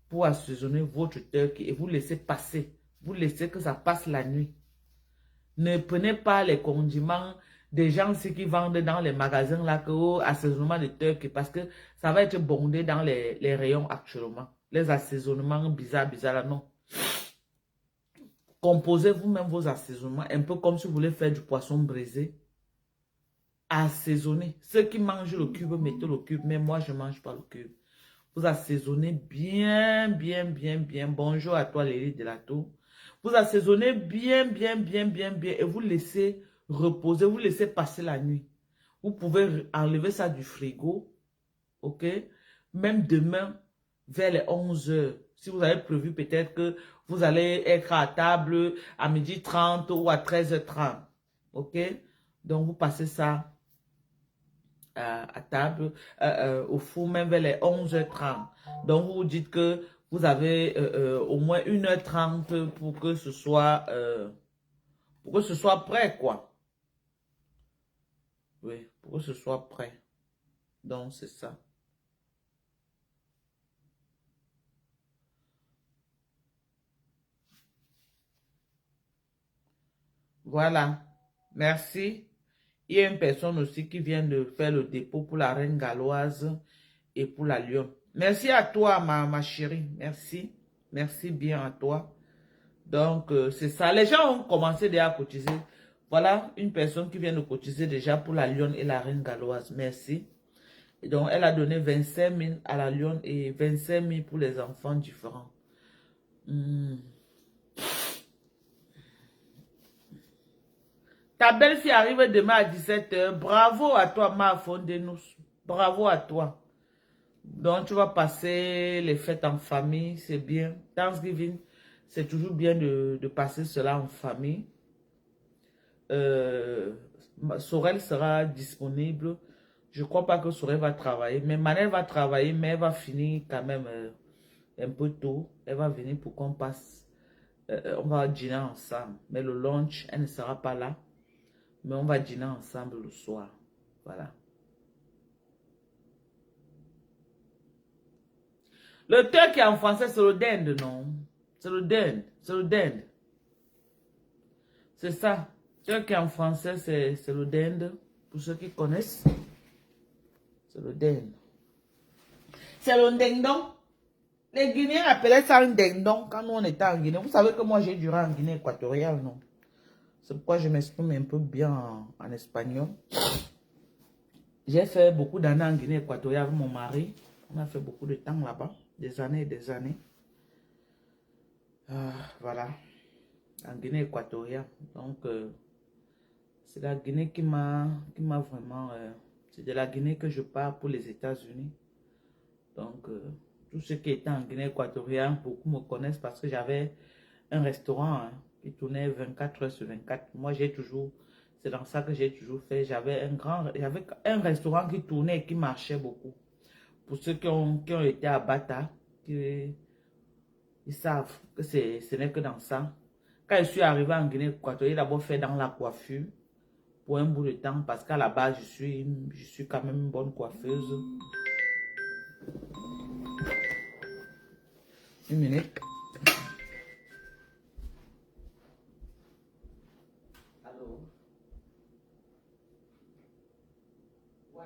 pour assaisonner votre turkey et vous laissez passer. Vous laissez que ça passe la nuit. Ne prenez pas les condiments des gens qui vendent dans les magasins là, que assaisonnement de turkey, parce que ça va être bondé dans les rayons actuellement. Les assaisonnements bizarres là, non. Composez vous-même vos assaisonnements, un peu comme si vous voulez faire du poisson braisé. Assaisonnez. Ceux qui mangent le cube, mettez le cube. Mais moi, je ne mange pas le cube. Vous assaisonnez bien, bien, bien, bien. Bonjour à toi, Lélie de la Tour. Vous assaisonnez bien, bien, bien, bien, bien. Et vous laissez reposer. Vous laissez passer la nuit. Vous pouvez enlever ça du frigo. OK? Même demain, vers les 11 heures. Si vous avez prévu peut-être que vous allez être à table à 12h30 ou à 13h30. OK? Donc, vous passez ça à table, au four, même vers les 11h30. Donc, vous vous dites que vous avez au moins 1h30 pour que ce soit prêt, quoi. Oui, pour que ce soit prêt. Donc, c'est ça. Voilà. Merci. Il y a une personne aussi qui vient de faire le dépôt pour la reine galloise et pour la lion. Merci à toi, ma chérie. Merci. Merci bien à toi. Donc, c'est ça. Les gens ont commencé déjà à cotiser. Voilà une personne qui vient de cotiser déjà pour la lionne et la reine galloise. Merci. Et donc, elle a donné 25 000 à la lionne et 25 000 pour les enfants différents. Ta belle-fille arrive demain à 17h. Bravo à toi, ma Fondenous. Bravo à toi. Donc, tu vas passer les fêtes en famille. C'est bien. Thanksgiving, c'est toujours bien de passer cela en famille. Sorel sera disponible. Je ne crois pas que Sorel va travailler. Mais Manel va travailler, mais elle va finir quand même un peu tôt. Elle va venir pour qu'on passe. On va dîner ensemble. Mais le lunch, elle ne sera pas là. Mais on va dîner ensemble le soir. Voilà. Le thé qui est en français, c'est le dinde, non? C'est le dinde. C'est le dinde. C'est ça. Le thé qui est en français, c'est le dinde. Pour ceux qui connaissent, c'est le dinde. C'est le dindon. Les Guinéens appelaient ça un dindon quand nous on était en Guinée. Vous savez que moi j'ai duré en Guinée équatoriale, non? C'est pourquoi je m'exprime un peu bien en espagnol. J'ai fait beaucoup d'années en Guinée équatoriale avec mon mari. On a fait beaucoup de temps là-bas. Des années et des années. Voilà. En Guinée équatoriale. Donc, c'est la Guinée qui m'a vraiment... c'est de la Guinée que je pars pour les États-Unis. Donc, tous ceux qui étaient en Guinée équatoriale, beaucoup me connaissent parce que j'avais un restaurant hein, qui tournait 24 heures sur 24. Moi, j'ai toujours... C'est dans ça que j'ai toujours fait. J'avais un restaurant qui tournait et qui marchait beaucoup. Pour ceux qui ont été à Bata, ils savent que ce n'est que dans ça. Quand je suis arrivé en Guinée équatoriale, j'ai d'abord fait dans la coiffure pour un bout de temps parce qu'à la base, je suis quand même une bonne coiffeuse. Une minute. Allô? Ouais.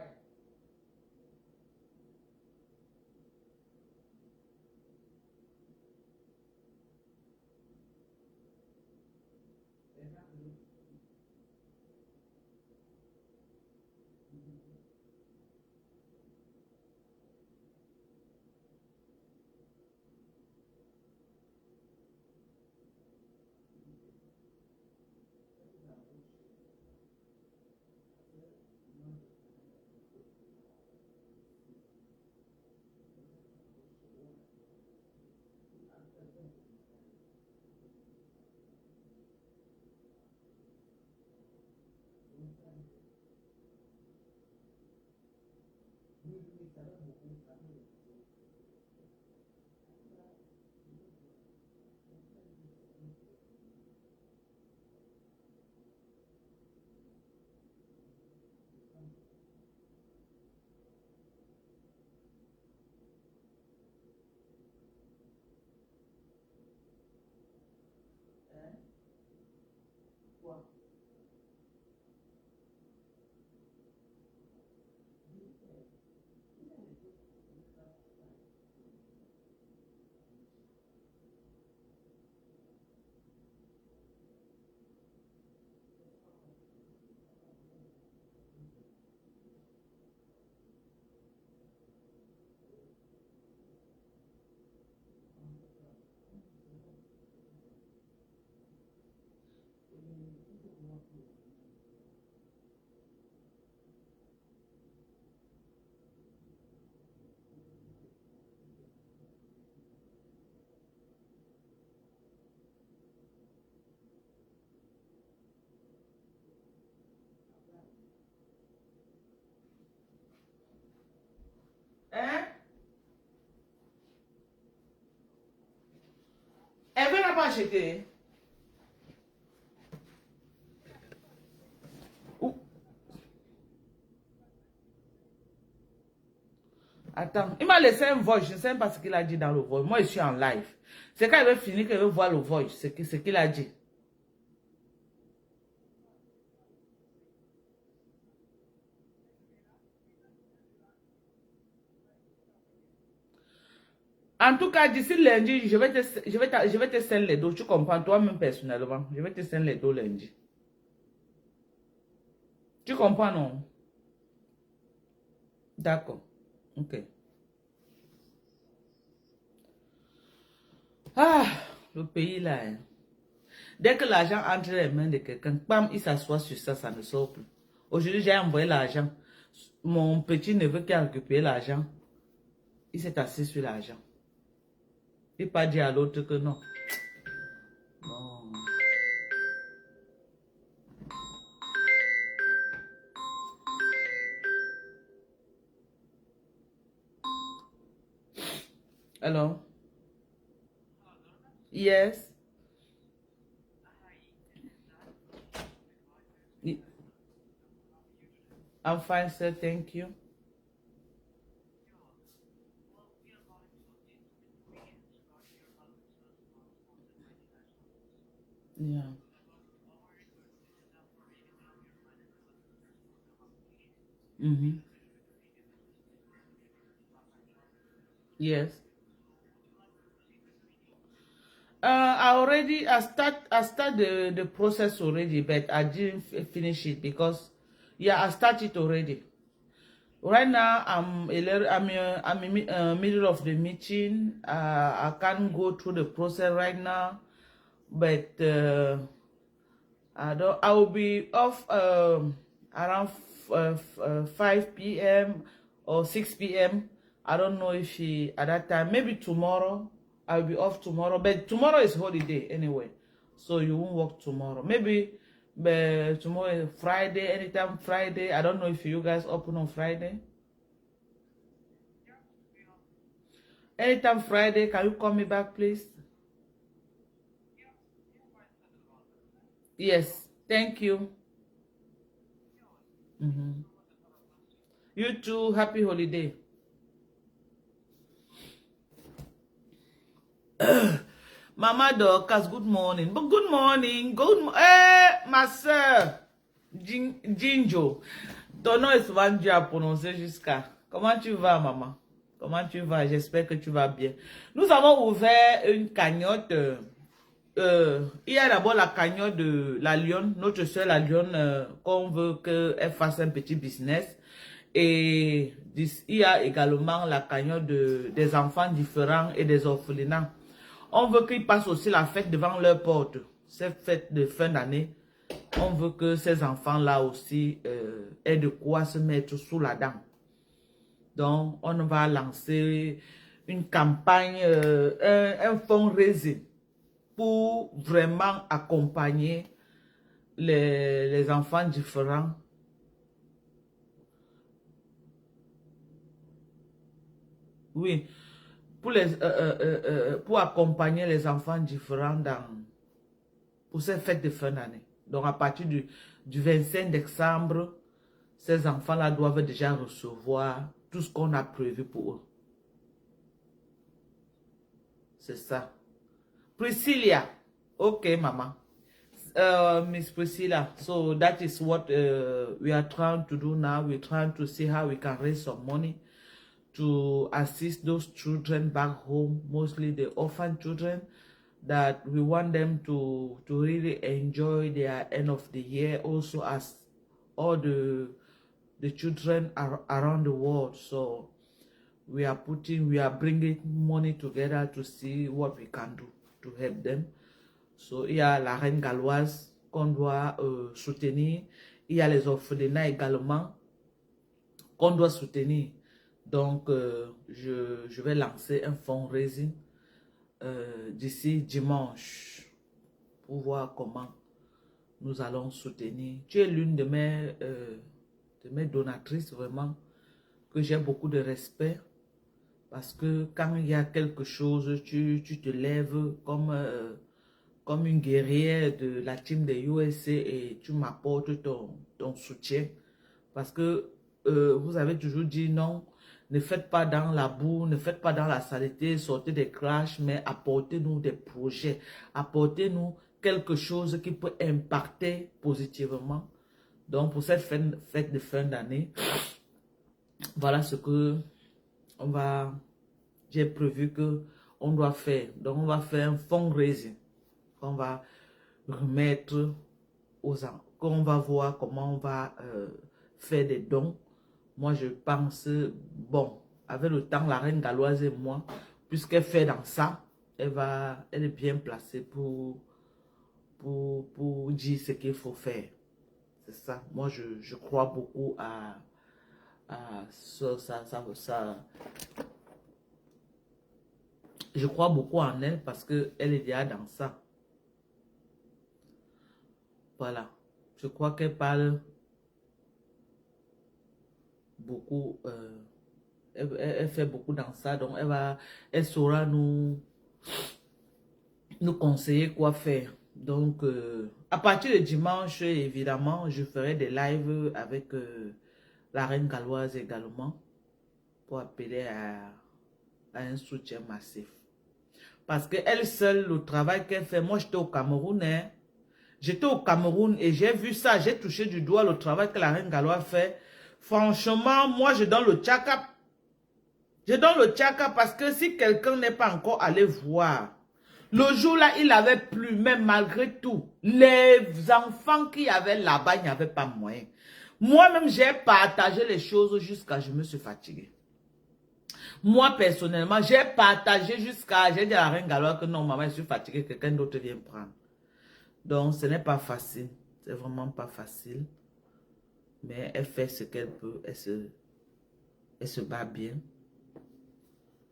pas acheté. Où? Attends, il m'a laissé un voice. Je ne sais même pas ce qu'il a dit dans le voice. Moi, je suis en live. C'est quand il veut finir qu'il veut voir le voice. Ce qu'il a dit. En tout cas, d'ici lundi, je vais te scène les dos. Tu comprends toi-même personnellement. Je vais te scène les dos lundi. Tu comprends, non? D'accord. Ok. Ah, le pays là. Hein. Dès que l'argent entre dans les mains de quelqu'un, bam, il s'assoit sur ça, ça ne sort plus. Aujourd'hui, j'ai envoyé l'argent. Mon petit neveu qui a récupéré l'argent, il s'est assis sur l'argent. Il n'a pas dit à l'autre que non. Non. Alors? Yes. I'm fine, sir. Thank you. Yeah. Mm-hmm. Yes. I start the process already, but I didn't finish it because, yeah, I started already. Right now, I'm in middle of the meeting. I can't go through the process right now, but I will be off around 5 p.m. or 6 p.m. I don't know if at that time, maybe tomorrow. I'll be off tomorrow, but tomorrow is holiday anyway, so you won't work tomorrow. Maybe but tomorrow is Friday, anytime Friday. I don't know if you guys open on Friday. Anytime Friday, can you call me back, please? Yes, thank you. You too, happy holiday. Mama Dorcas, good morning. But good morning. Ma soeur, Jinjo. Ton nom est souvent dur à prononcer jusqu'à. Comment tu vas, maman? Comment tu vas? J'espère que tu vas bien. Nous avons ouvert une cagnotte. Il y a d'abord la cagnotte de la Lionne, notre soeur la Lionne, qu'on veut qu'elle fasse un petit business. Et il y a également la cagnotte des enfants différents et des orphelinats. On veut qu'ils passent aussi la fête devant leur porte. Cette fête de fin d'année, on veut que ces enfants-là aussi aient de quoi se mettre sous la dent. Donc, on va lancer une campagne, un fundraising pour vraiment accompagner les enfants différents. Oui, pour accompagner les enfants différents pour ces fêtes de fin d'année. Donc, à partir du 25 décembre, ces enfants-là doivent déjà recevoir tout ce qu'on a prévu pour eux. C'est ça. Priscilla. Okay, Mama. Miss Priscilla. So that is what we are trying to do now. We're trying to see how we can raise some money to assist those children back home, mostly the orphan children, that we want them to really enjoy their end of the year, also as all the children are around the world. So we are bringing money together to see what we can do to help them. So, il y a la reine galloise qu'on doit soutenir. Il y a les orphelinats également qu'on doit soutenir. Donc, je vais lancer un fundraising d'ici dimanche pour voir comment nous allons soutenir. Tu es l'une de mes donatrices, vraiment, que j'ai beaucoup de respect. Parce que quand il y a quelque chose, tu te lèves comme comme une guerrière de la team des USA et tu m'apportes ton soutien. Parce que vous avez toujours dit non, ne faites pas dans la boue, ne faites pas dans la saleté, sortez des crashs, mais apportez-nous des projets, apportez-nous quelque chose qui peut impacter positivement. Donc pour cette fête de fin d'année, voilà ce que j'ai prévu que on doit faire. Donc on va faire un fundraising qu'on va remettre aux gens, qu'on va voir comment on va faire des dons. Moi, je pense, bon, avec le temps, la reine galloise et moi, puisqu'elle fait dans ça, elle est bien placée pour dire ce qu'il faut faire. C'est ça. Moi, je crois beaucoup à ça. Je crois beaucoup en elle parce qu'elle est déjà dans ça. Voilà. Je crois qu'elle parle beaucoup. Elle fait beaucoup dans ça. Donc, elle saura nous conseiller quoi faire. Donc, à partir de dimanche, évidemment, je ferai des lives avec la reine galloise également pour appeler à un soutien massif. Parce qu'elle seule, le travail qu'elle fait, moi j'étais au Cameroun, hein. J'étais au Cameroun et j'ai vu ça, j'ai touché du doigt le travail que la reine galloise fait. Franchement, moi je donne le tchaka. Je donne le tchaka parce que si quelqu'un n'est pas encore allé voir, le jour-là, il avait plu, mais malgré tout, les enfants qui avaient là-bas, il n'y avait pas moyen. Moi-même, j'ai partagé les choses jusqu'à je me suis fatiguée. Moi, personnellement, j'ai partagé jusqu'à, j'ai dit à la reine galloise que non, maman, je suis fatiguée, quelqu'un d'autre vient prendre. Donc, ce n'est pas facile. C'est vraiment pas facile. Mais elle fait ce qu'elle peut. Elle se bat bien.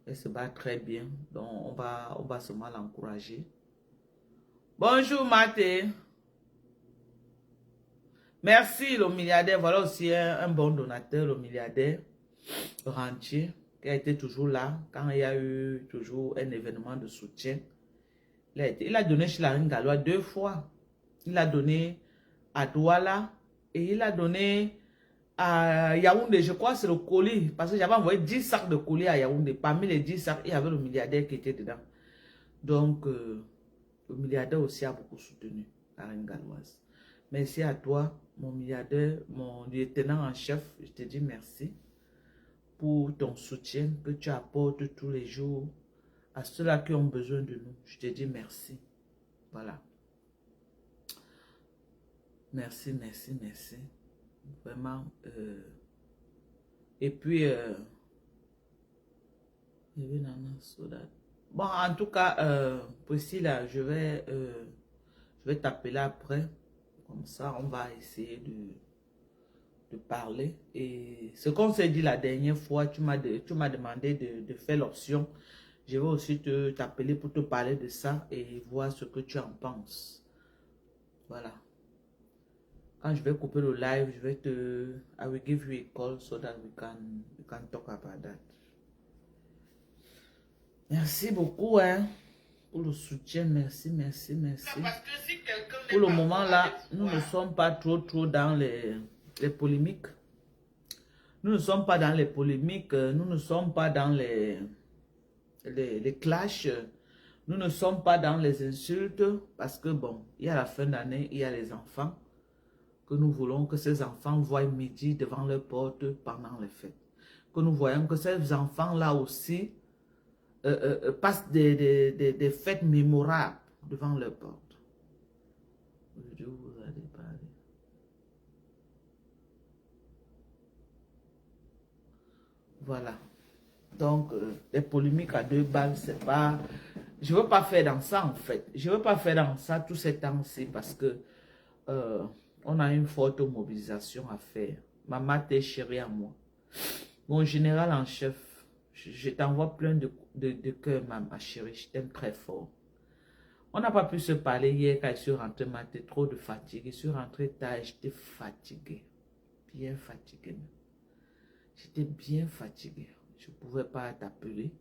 Elle se bat très bien. Donc, on va seulement l'encourager. Bonjour, Mathé. Merci, le milliardaire. Voilà aussi un bon donateur, le milliardaire rentier, qui a été toujours là quand il y a eu toujours un événement de soutien. Il a donné chez la reine galloise 2 fois. Il a donné à Douala et il a donné à Yaoundé. Je crois que c'est le colis. Parce que j'avais envoyé 10 sacs de colis à Yaoundé. Parmi les 10 sacs, il y avait le milliardaire qui était dedans. Donc, le milliardaire aussi a beaucoup soutenu la reine galloise. Merci à toi, mon milliardaire, mon lieutenant en chef. Je te dis merci pour ton soutien que tu apportes tous les jours à ceux-là qui ont besoin de nous. Je te dis merci. Voilà. Merci, merci, merci. Vraiment. Et puis, bon, en tout cas, Priscilla, je vais t'appeler après. Comme ça, on va essayer de parler. Et ce qu'on s'est dit la dernière fois, tu m'as demandé de faire l'option. Je vais aussi t'appeler pour te parler de ça et voir ce que tu en penses. Voilà. Quand je vais couper le live, je vais I will give you a call so that we can talk about that. Merci beaucoup, hein, pour le soutien. Merci, merci, merci. Pour le moment là, nous ne sommes pas trop dans les polémiques. Nous ne sommes pas dans les polémiques. Nous ne sommes pas dans les clashs. Nous ne sommes pas dans les insultes. Parce que bon, il y a la fin d'année, il y a les enfants. Que nous voulons que ces enfants voient midi devant leur porte pendant les fêtes. Que nous voyons que ces enfants-là aussi passent des fêtes mémorables devant leur porte. Vous allez parler. Voilà. Donc, les polémiques à 2 balles, c'est pas... Je ne veux pas faire dans ça, en fait. Je ne veux pas faire dans ça tous ces temps-ci parce que on a une forte mobilisation à faire. Maman, t'es chérie à moi. Mon général en chef, je t'envoie plein de cœur, ma chérie. Je t'aime très fort. On n'a pas pu se parler hier quand je suis rentrée, mais j'étais trop de fatigue. Je suis rentrée tard et j'étais fatiguée. Bien fatiguée. J'étais bien fatiguée. Je ne pouvais pas t'appeler.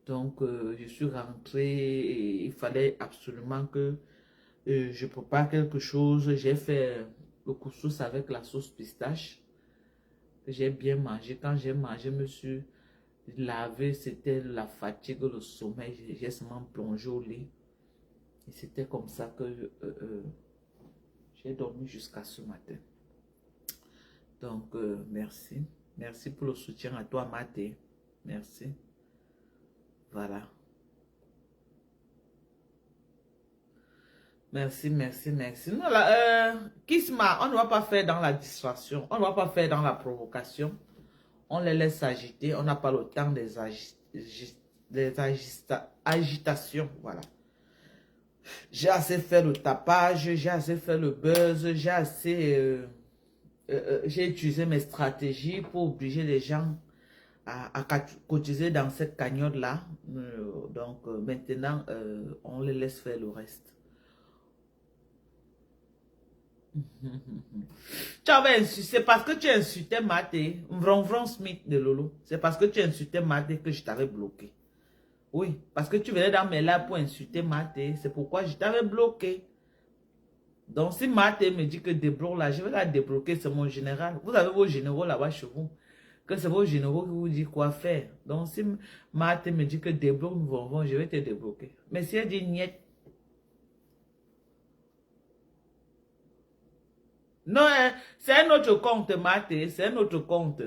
Donc, je suis rentrée et il fallait absolument que je prépare quelque chose. J'ai fait le couscous avec la sauce pistache. J'ai bien mangé. Quand j'ai mangé, je me suis lavé. C'était la fatigue, le sommeil. J'ai seulement plongé au lit. Et c'était comme ça que j'ai dormi jusqu'à ce matin. Donc, merci. Merci pour le soutien à toi, Maté. Merci. Voilà. Merci, merci, merci. Non, là, Kisma, on ne va pas faire dans la distraction. On ne va pas faire dans la provocation. On les laisse agiter. On n'a pas le temps des agitations. Voilà. J'ai assez fait le tapage. J'ai assez fait le buzz. J'ai assez... j'ai utilisé mes stratégies pour obliger les gens à cotiser dans cette cagnotte-là. Donc, maintenant, on les laisse faire le reste. Tu avais insulté, c'est parce que tu insultais Maté, Vron Smith de Lolo. C'est parce que tu insultais Maté que je t'avais bloqué. Oui, parce que tu venais dans mes lives pour insulter Maté. C'est pourquoi je t'avais bloqué. Donc, si Maté me dit que débloque là, je vais la débloquer, c'est mon général. Vous avez vos généraux là-bas chez vous. Que c'est vos généraux qui vous disent quoi faire. Donc, si Maté me dit que débloque Vron, je vais te débloquer. Mais si elle dit niet. Non, hein, c'est un autre compte, Maté. C'est un autre compte.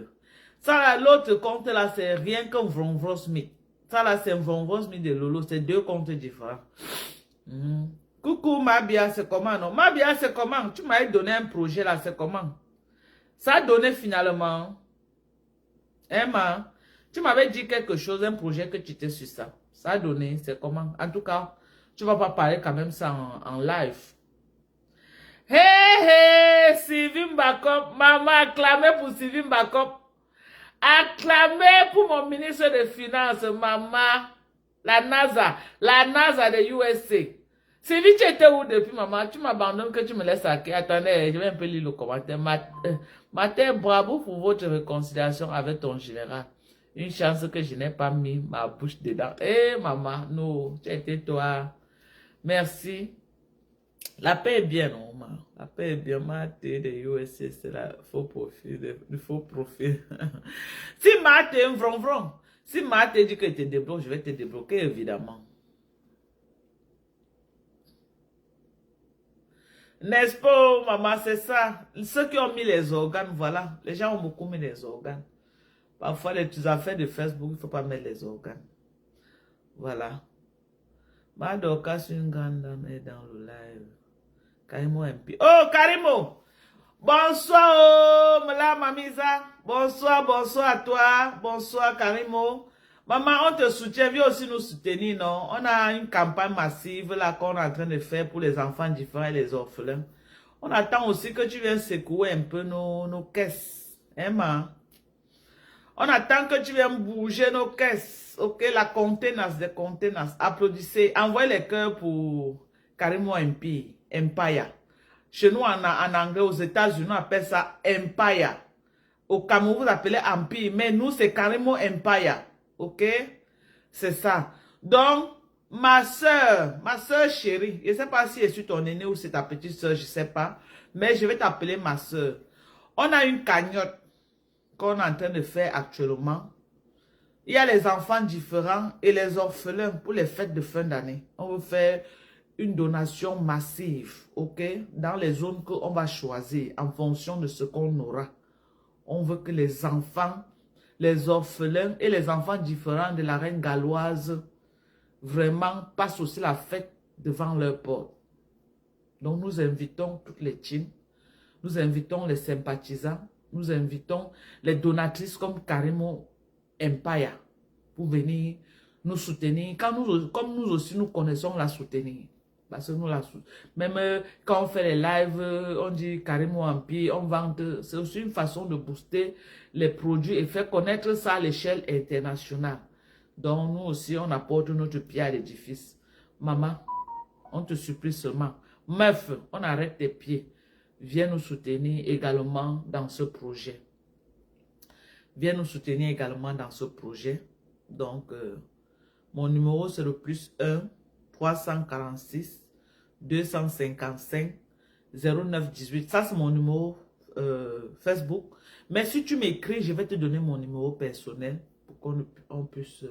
Ça, là, l'autre compte, là, c'est rien que Vron Smith. Ça, là, c'est Vron Smith de Lolo. C'est deux comptes différents. Coucou, Mabia, c'est comment, non? Mabia, c'est comment? Tu m'avais donné un projet, là, c'est comment? Ça a donné finalement. Emma, tu m'avais dit quelque chose, un projet que tu étais sur ça. Ça a donné, c'est comment? En tout cas, tu vas pas parler quand même ça en live. Hey, Sylvie Mbakop, maman, acclamez pour Sylvie Mbakop. Acclamez pour mon ministre des Finances, maman. La NASA de USA. Sylvie, tu étais où depuis, maman? Tu m'abandonnes que tu me laisses hacker. Attendez, je vais un peu lire le commentaire. Matin, bravo pour votre réconciliation avec ton général. Une chance que je n'ai pas mis ma bouche dedans. Eh, maman, non, tu étais toi. Merci. La paix est bien, non, maman. La paix est bien, Maté de USA, c'est la faux profil, le faux profil. Si Maté, vron. Si Maté dit que tu te débloques, je vais te débloquer, évidemment. N'est-ce pas, maman, c'est ça. Ceux qui ont mis les organes, voilà. Les gens ont beaucoup mis les organes. Parfois, les affaires de Facebook, il ne faut pas mettre les organes. Voilà. Madoka, c'est une grande dame, est dans le live. Karimo MP. Oh, Karimo! Bonsoir, oh, la mamisa. Bonsoir à toi. Bonsoir, Karimo. Maman, on te soutient, viens aussi nous soutenir, non? On a une campagne massive là qu'on est en train de faire pour les enfants différents et les orphelins. On attend aussi que tu viennes secouer un peu nos caisses. Hein, ma? On attend que tu viennes bouger nos caisses. Ok, la contenance des contenances. Applaudissez. Envoyez les cœurs pour Karimo MP. Empire. Chez nous, en anglais, aux États-Unis, on appelle ça Empire. Au Cameroun, vous appelez Empire. Mais nous, c'est Karimo Empire. Ok? C'est ça. Donc, ma soeur chérie, je ne sais pas si je suis ton aînée ou c'est ta petite soeur, je ne sais pas. Mais je vais t'appeler ma soeur. On a une cagnotte qu'on est en train de faire actuellement. Il y a les enfants différents et les orphelins pour les fêtes de fin d'année. On veut faire une donation massive, ok? Dans les zones qu'on va choisir en fonction de ce qu'on aura. On veut que les enfants, les orphelins et les enfants différents de la reine galloise vraiment passent aussi la fête devant leur porte. Donc nous invitons toutes les teams, nous invitons les sympathisants, nous invitons les donatrices comme Karimo Empire pour venir nous soutenir. Comme nous aussi nous connaissons la soutenir. Parce que nous même quand on fait les lives, on dit Karimo Empire, on vend. C'est aussi une façon de booster les produits et faire connaître ça à l'échelle internationale. Donc nous aussi, on apporte notre pierre à l'édifice. Maman, on te supplie seulement. Meuf, on arrête tes pieds. Viens nous soutenir également dans ce projet. Viens nous soutenir également dans ce projet. Donc, Mon numéro, c'est le +1 346 255 0918. Ça, c'est mon numéro Facebook. Mais si tu m'écris, je vais te donner mon numéro personnel pour qu'on puisse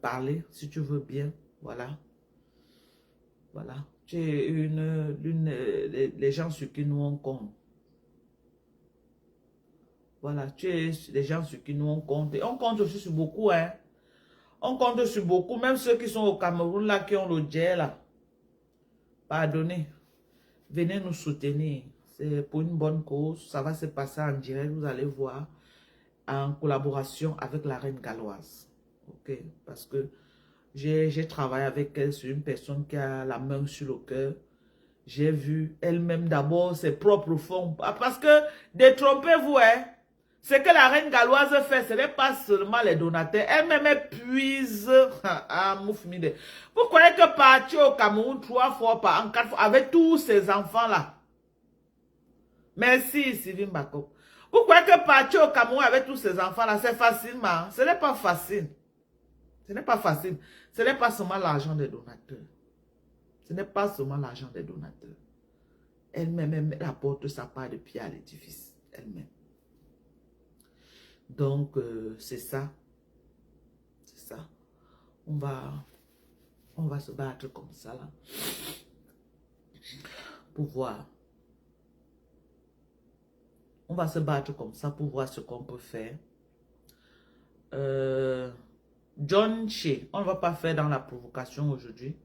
parler, si tu veux bien. Voilà. Voilà. Tu es les gens sur qui nous on compte. Voilà. Tu es les gens sur qui nous on compte. Et on compte aussi sur beaucoup, hein. On compte sur beaucoup. Même ceux qui sont au Cameroun, là, qui ont le jet, là. Pardonnez. Venez nous soutenir. C'est pour une bonne cause. Ça va se passer en direct. Vous allez voir. En collaboration avec la reine galloise. Ok. Parce que j'ai travaillé avec elle sur une personne qui a la main sur le cœur. J'ai vu elle-même d'abord ses propres fonds. Parce que, détrompez-vous, hein. Ce que la reine galloise fait, ce n'est pas seulement les donateurs. Elle-même épuise. Vous croyez que partir au Cameroun 3 fois par an, 4 fois, avec tous ces enfants-là. Merci, Sylvie Mbako. Vous croyez que partir au Cameroun avec tous ces enfants-là, c'est facilement? Ce n'est pas facile. Ce n'est pas facile. Ce n'est pas seulement l'argent des donateurs. Ce n'est pas seulement l'argent des donateurs. Elle-même, elle apporte sa part de pied à l'édifice. Elle-même. Donc, c'est ça. C'est ça. On va se battre comme ça, là. Pour voir. On va se battre comme ça pour voir ce qu'on peut faire. John Shea, on ne va pas faire dans la provocation aujourd'hui.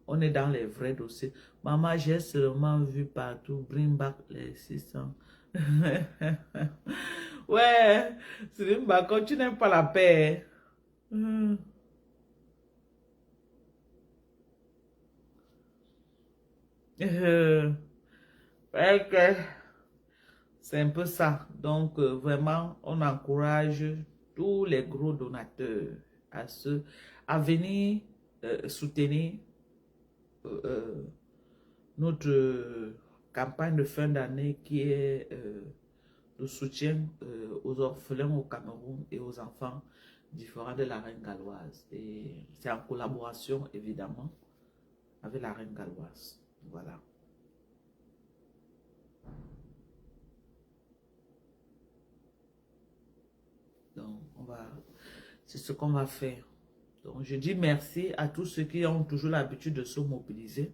On est dans les vrais dossiers. Maman, j'ai seulement vu partout, bring back les 600. Ouais, c'est quand tu n'aimes pas la paix. C'est un peu ça. Donc, vraiment, on encourage tous les gros donateurs à venir soutenir notre campagne de fin d'année qui est le soutien aux orphelins au Cameroun et aux enfants différents de la reine galloise. Et c'est en collaboration, évidemment, avec la reine galloise. Voilà. Donc, c'est ce qu'on va faire. Donc, je dis merci à tous ceux qui ont toujours l'habitude de se mobiliser.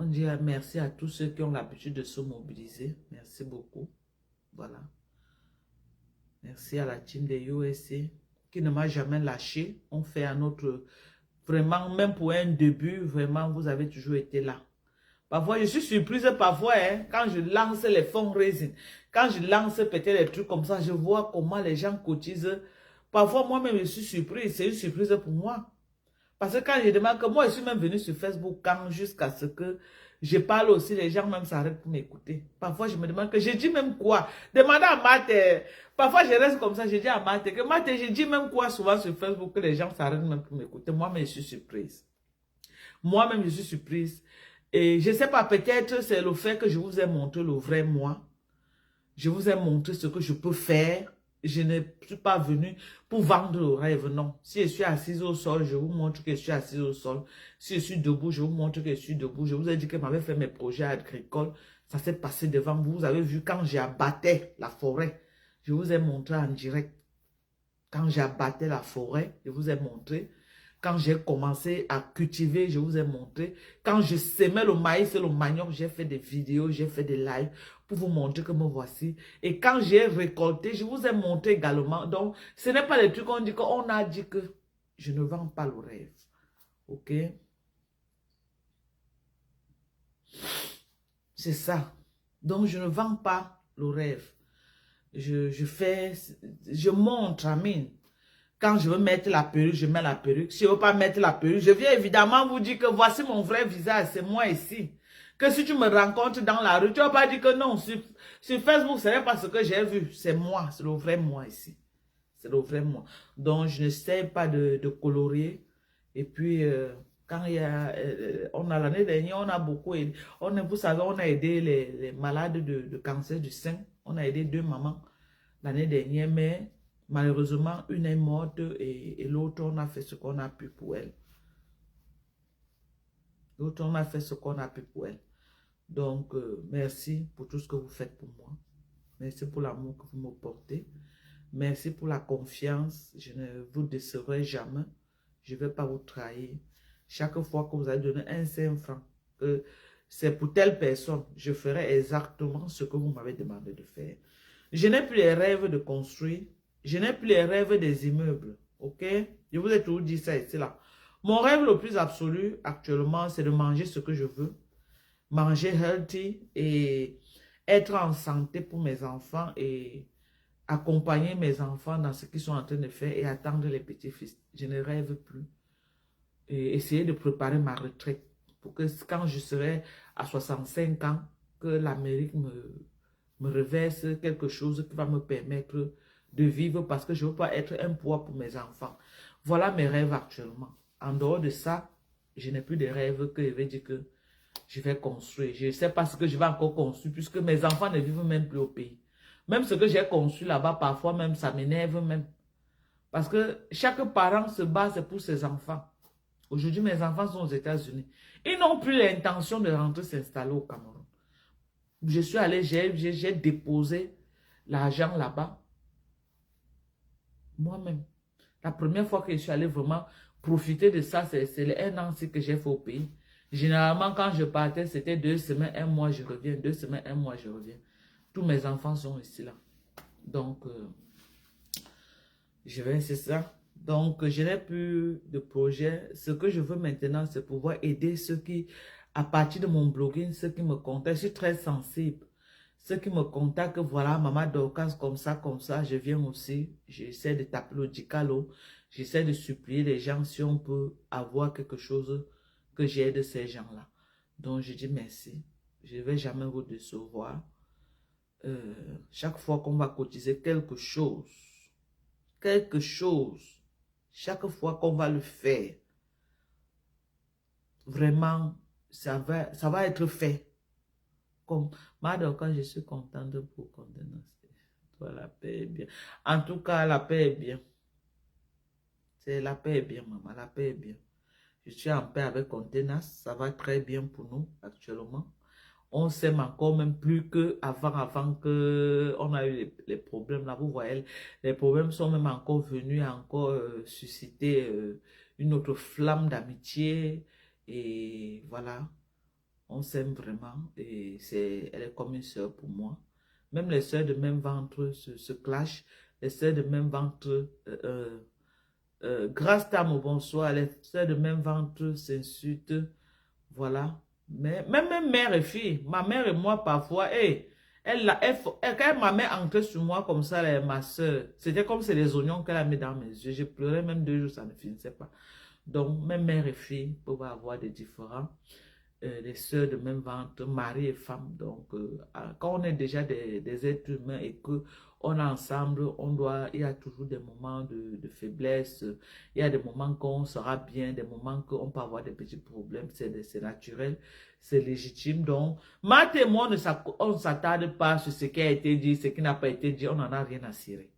On dit merci à tous ceux qui ont l'habitude de se mobiliser. Merci beaucoup. Voilà. Merci à la team des USA qui ne m'a jamais lâché. On fait un autre... Vraiment, même pour un début, vraiment, vous avez toujours été là. Parfois, je suis surprise, parfois, hein, quand je lance les fundraising, quand je lance peut-être des trucs comme ça, je vois comment les gens cotisent. Parfois, moi-même, je suis surprise. C'est une surprise pour moi. Parce que quand je demande que moi, je suis même venu sur Facebook quand jusqu'à ce que je parle aussi, les gens même s'arrêtent pour m'écouter. Parfois, je me demande que je dis même quoi. Demandez à Matt, parfois je reste comme ça, je dis à Matt, que Matt, je dis même quoi souvent sur Facebook que les gens s'arrêtent même pour m'écouter. Moi-même, je suis surprise. Moi-même, je suis surprise. Et je ne sais pas, peut-être c'est le fait que je vous ai montré le vrai moi. Je vous ai montré ce que je peux faire. Je ne suis pas venu pour vendre le rêve, non. Si je suis assise au sol, je vous montre que je suis assise au sol. Si je suis debout, je vous montre que je suis debout. Je vous ai dit que j'avais fait mes projets agricoles. Ça s'est passé devant vous. Vous avez vu quand j'ai abattu la forêt. Je vous ai montré en direct. Quand j'ai abattu la forêt, je vous ai montré. Quand j'ai commencé à cultiver, je vous ai montré. Quand je semais le maïs et le manioc, j'ai fait des vidéos, j'ai fait des lives pour vous montrer que me voici. Et quand j'ai récolté, je vous ai montré également. Donc, ce n'est pas les trucs qu'on dit qu'on a dit que je ne vends pas le rêve. Ok? C'est ça. Donc, je ne vends pas le rêve. Je montre, Amine. Quand je veux mettre la perruque, je mets la perruque. Si je ne veux pas mettre la perruque, je viens évidemment vous dire que voici mon vrai visage, c'est moi ici. Que si tu me rencontres dans la rue, tu ne vas pas dire que non, sur Facebook, ce n'est pas ce que j'ai vu. C'est moi, c'est le vrai moi ici. C'est le vrai moi. Donc, je ne sais pas de colorier. Et puis, quand il y a, on a l'année dernière, on a beaucoup aidé. Vous savez, on a aidé les malades de cancer du sein. On a aidé 2 mamans l'année dernière, mais malheureusement, une est morte et l'autre, on a fait ce qu'on a pu pour elle. L'autre, on a fait ce qu'on a pu pour elle. Donc, merci pour tout ce que vous faites pour moi. Merci pour l'amour que vous me portez. Merci pour la confiance. Je ne vous décevrai jamais. Je ne vais pas vous trahir. Chaque fois que vous allez donner un 5 francs, que c'est pour telle personne, je ferai exactement ce que vous m'avez demandé de faire. Je n'ai plus les rêves de construire. Je n'ai plus les rêves des immeubles. Ok? Je vous ai toujours dit ça ici là. Mon rêve le plus absolu actuellement, c'est de manger ce que je veux. Manger healthy et être en santé pour mes enfants et accompagner mes enfants dans ce qu'ils sont en train de faire et attendre les petits-fils. Je ne rêve plus. Et essayer de préparer ma retraite pour que quand je serai à 65 ans, que l'Amérique me reverse quelque chose qui va me permettre de vivre parce que je ne veux pas être un poids pour mes enfants. Voilà mes rêves actuellement. En dehors de ça, je n'ai plus de rêves que je vais dire que je vais construire. Je ne sais pas ce que je vais encore construire puisque mes enfants ne vivent même plus au pays. Même ce que j'ai construit là-bas, parfois même, ça m'énerve même. Parce que chaque parent se bat pour ses enfants. Aujourd'hui, mes enfants sont aux États-Unis. Ils n'ont plus l'intention de rentrer s'installer au Cameroun. Je suis allé, j'ai déposé l'argent là-bas. Moi-même. La première fois que je suis allé vraiment profiter de ça, c'est les 1 an que j'ai fait au pays. Généralement, quand je partais, c'était 2 semaines, 1 mois, je reviens. 2 semaines, 1 mois, je reviens. Tous mes enfants sont ici là. Donc, c'est ça. Donc, je n'ai plus de projet. Ce que je veux maintenant, c'est pouvoir aider ceux qui, à partir de mon blogging, ceux qui me contactent. Je suis très sensible. Ceux qui me contactent, voilà, Maman Dorcas, comme ça, je viens aussi. J'essaie de taper le dicalo. J'essaie de supplier les gens si on peut avoir quelque chose que j'aide ces gens-là. Donc, je dis merci. Je ne vais jamais vous décevoir. Chaque fois qu'on va cotiser quelque chose, chaque fois qu'on va le faire, vraiment, ça va être fait. Comme, madame, quand je suis contente pour contenance, toi, la paix est bien. En tout cas, la paix est bien. La paix est bien, maman, la paix est bien. Je suis en paix avec Contenance, ça va très bien pour nous actuellement. On s'aime encore même plus qu'avant que on a eu les problèmes là. Vous voyez, les problèmes sont même encore venus, encore susciter une autre flamme d'amitié. Et voilà, on s'aime vraiment. Et elle est comme une soeur pour moi. Même les soeurs de même ventre se clashent. Les soeurs de même ventre, grâce à mon bonsoir, les soeurs de même ventre s'insultent. Voilà. Mais même mère et fille, ma mère et moi parfois, quand ma mère entrait sur moi comme ça, ma soeur, c'était comme c'est les oignons qu'elle a mis dans mes yeux. Je pleurais même 2 jours, ça ne finissait pas. Donc, même mère et fille peuvent avoir des différends. Les soeurs de même ventre, mari et femme. Donc, quand on est déjà des êtres humains et que on est ensemble, il y a toujours des moments de faiblesse. Il y a des moments qu'on sera bien, des moments qu'on peut avoir des petits problèmes. C'est naturel, c'est légitime. Donc, Marthe et moi, on ne s'attarde pas sur ce qui a été dit, ce qui n'a pas été dit. On n'en a rien à cirer.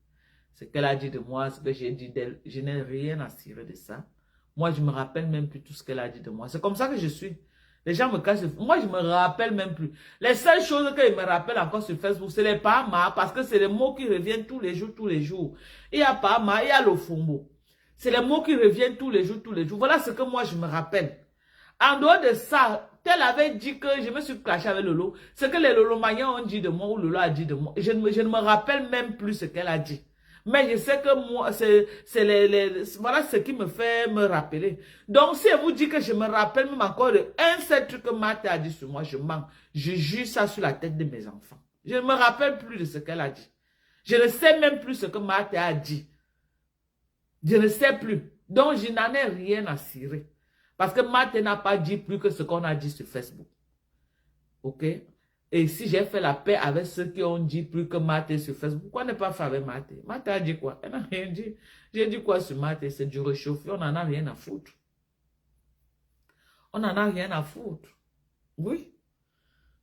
Ce qu'elle a dit de moi, ce que j'ai dit d'elle, je n'ai rien à cirer de ça. Moi, je ne me rappelle même plus tout ce qu'elle a dit de moi. C'est comme ça que je suis. Les gens me cachent. Moi, je ne me rappelle même plus. Les seules choses qu'ils me rappellent encore sur Facebook, c'est les Pama, parce que c'est les mots qui reviennent tous les jours, tous les jours. Il y a Pama, il y a le Fumbo. C'est les mots qui reviennent tous les jours, tous les jours. Voilà ce que moi, je me rappelle. En dehors de ça, tel avait dit que je me suis clashé avec Lolo. Ce que les Lolo-Magnans ont dit de moi, ou Lolo a dit de moi. Je ne me rappelle même plus ce qu'elle a dit. Mais je sais que moi, voilà ce qui me fait me rappeler. Donc, si elle vous dit que je me rappelle même encore de un seul truc que Marthe a dit sur moi, je mens. Je jure ça sur la tête de mes enfants. Je ne me rappelle plus de ce qu'elle a dit. Je ne sais même plus ce que Marthe a dit. Je ne sais plus. Donc, je n'en ai rien à cirer. Parce que Marthe n'a pas dit plus que ce qu'on a dit sur Facebook. Ok? Et si j'ai fait la paix avec ceux qui ont dit plus que Marthe sur Facebook, pourquoi ne pas faire avec Marthe? Marthe a dit quoi? Elle n'a rien dit. J'ai dit quoi sur Marthe? C'est du réchauffé. On n'en a rien à foutre. On n'en a rien à foutre. Oui.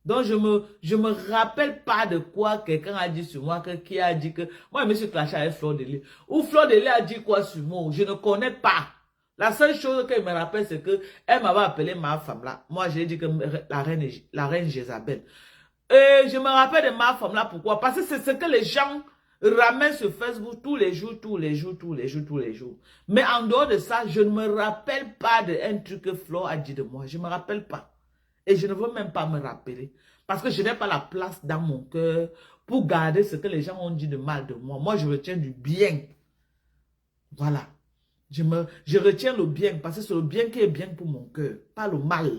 Donc, je me rappelle pas de quoi quelqu'un a dit sur moi, qui a dit que... Moi, je me suis clashé avec Fleur de Lys. Ou Fleur de Lys a dit quoi sur moi? Je ne connais pas. La seule chose qu'elle me rappelle, c'est que elle m'avait appelé ma femme là. Moi, j'ai dit que la reine Jézabel. Et je me rappelle de ma femme là, pourquoi? Parce que c'est ce que les gens ramènent sur Facebook tous les jours. Mais en dehors de ça, je ne me rappelle pas d'un truc que Flo a dit de moi. Je ne me rappelle pas. Et je ne veux même pas me rappeler. Parce que je n'ai pas la place dans mon cœur pour garder ce que les gens ont dit de mal de moi. Moi, je retiens du bien. Voilà. Je retiens le bien parce que c'est le bien qui est bien pour mon cœur, pas le mal.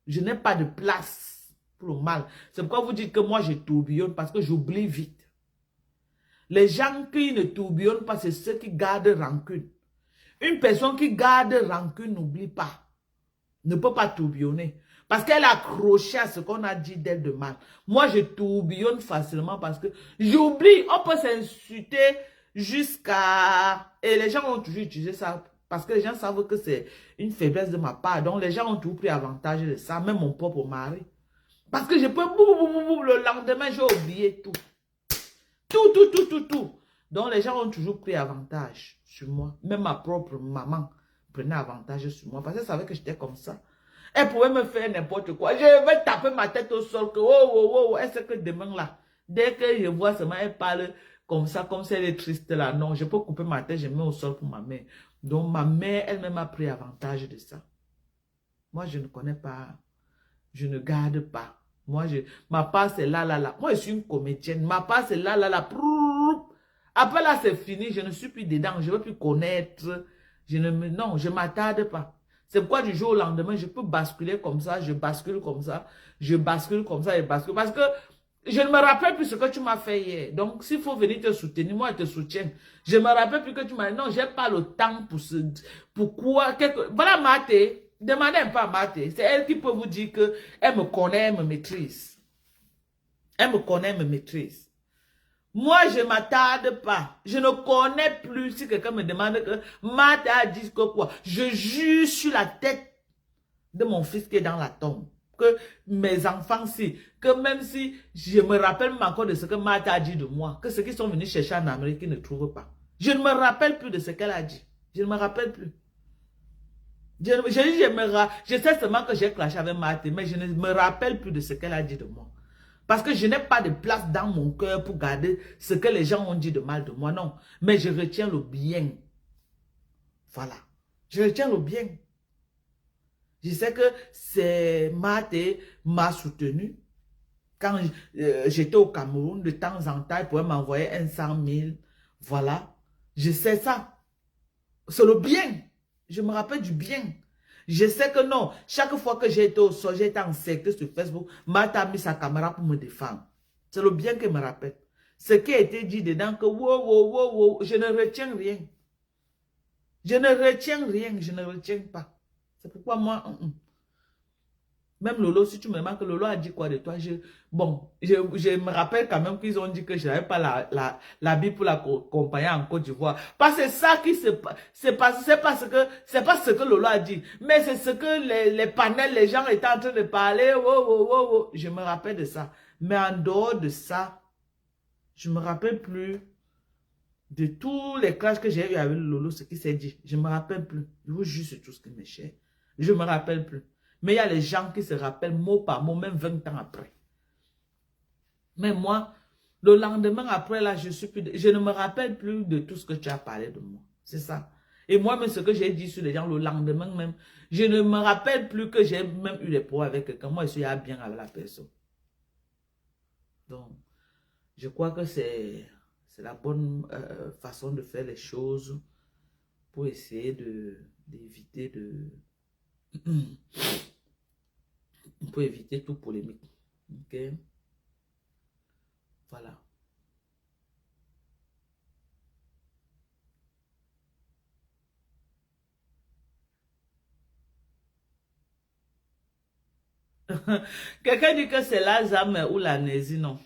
Je n'ai pas de place pour le mal. C'est pourquoi vous dites que moi, je tourbillonne parce que j'oublie vite. Les gens qui ne tourbillonnent pas, c'est ceux qui gardent rancune. Une personne qui garde rancune n'oublie pas. Ne peut pas tourbillonner. Parce qu'elle a accroché à ce qu'on a dit d'elle de mal. Moi, je tourbillonne facilement parce que j'oublie. On peut s'insulter jusqu'à... Et les gens ont toujours utilisé ça. Parce que les gens savent que c'est une faiblesse de ma part. Donc, les gens ont toujours pris avantage de ça. Même mon propre mari. Parce que je peux... Le lendemain, j'ai oublié tout. Tout. Donc, les gens ont toujours pris avantage sur moi. Même ma propre maman prenait avantage sur moi. Parce qu'elle savait que j'étais comme ça. Elle pouvait me faire n'importe quoi. Je vais taper ma tête au sol. Elle sait que demain là, dès que je vois seulement, elle parle comme ça, comme si elle est triste là. Non, je peux couper ma tête, je mets au sol pour ma mère. Donc ma mère elle-même a pris avantage de ça. Moi, je ne connais pas. Je ne garde pas. Moi, ma part c'est là. Moi, je suis une comédienne. Ma part c'est là. Après là, c'est fini. Je ne suis plus dedans. Je ne veux plus connaître. Non, je ne m'attarde pas. C'est pourquoi du jour au lendemain, je peux basculer comme ça, je bascule comme ça, je bascule comme ça et bascule. Parce que je ne me rappelle plus ce que tu m'as fait hier. Donc, s'il faut venir te soutenir, moi, je te soutiens. Je ne me rappelle plus que tu m'as dit, non, je n'ai pas le temps pour ce... Pourquoi? Voilà, Mathé. Demandez un peu à Mathé. C'est elle qui peut vous dire qu'elle me connaît, elle me maîtrise. Elle me connaît, elle me maîtrise. Moi, je ne m'attarde pas. Je ne connais plus si quelqu'un me demande que Mathé a dit que quoi. Je jure sur la tête de mon fils qui est dans la tombe. Que mes enfants, que même si je me rappelle encore de ce que Mathé a dit de moi, que ceux qui sont venus chercher en Amérique ils ne trouvent pas. Je ne me rappelle plus de ce qu'elle a dit. Je ne me rappelle plus. Je sais seulement que j'ai clashé avec Mathé, mais je ne me rappelle plus de ce qu'elle a dit de moi. Parce que je n'ai pas de place dans mon cœur pour garder ce que les gens ont dit de mal de moi, non. Mais je retiens le bien. Voilà. Je retiens le bien. Je sais que c'est Mathé m'a soutenu. Quand j'étais au Cameroun, de temps en temps, il pouvait m'envoyer 100 000. Voilà. Je sais ça. C'est le bien. Je me rappelle du bien. Je sais que non, chaque fois que j'ai été au sol, j'ai été encerclé sur Facebook, Mathé a mis sa caméra pour me défendre. C'est le bien que me rappelle. Ce qui a été dit dedans, que je ne retiens rien. Je ne retiens rien, je ne retiens pas. C'est pourquoi moi, même Lolo, si tu me demandes que Lolo a dit quoi de toi, je me rappelle quand même qu'ils ont dit que je n'avais pas la Bible pour l'accompagner en Côte d'Ivoire. Parce que c'est ça qui se passe. C'est pas ce que Lolo a dit. Mais c'est ce que les panels, les gens étaient en train de parler. Je me rappelle de ça. Mais en dehors de ça, je ne me rappelle plus de tous les clashs que j'ai eu avec Lolo, ce qui s'est dit. Je ne me rappelle plus. Je vous jure sur tout ce qui m'est cher. Je ne me rappelle plus. Mais il y a les gens qui se rappellent mot par mot, même 20 ans après. Mais moi, le lendemain après, là, je ne me rappelle plus de tout ce que tu as parlé de moi. C'est ça. Et moi, même ce que j'ai dit sur les gens, le lendemain même, je ne me rappelle plus que j'ai même eu des problèmes avec quelqu'un. Moi, je suis bien avec la personne. Donc, je crois que c'est la bonne façon de faire les choses pour essayer d'éviter pour éviter toute polémique. Ok? Voilà. Quelqu'un dit que c'est l'Alzheimer ou l'amnésie, non.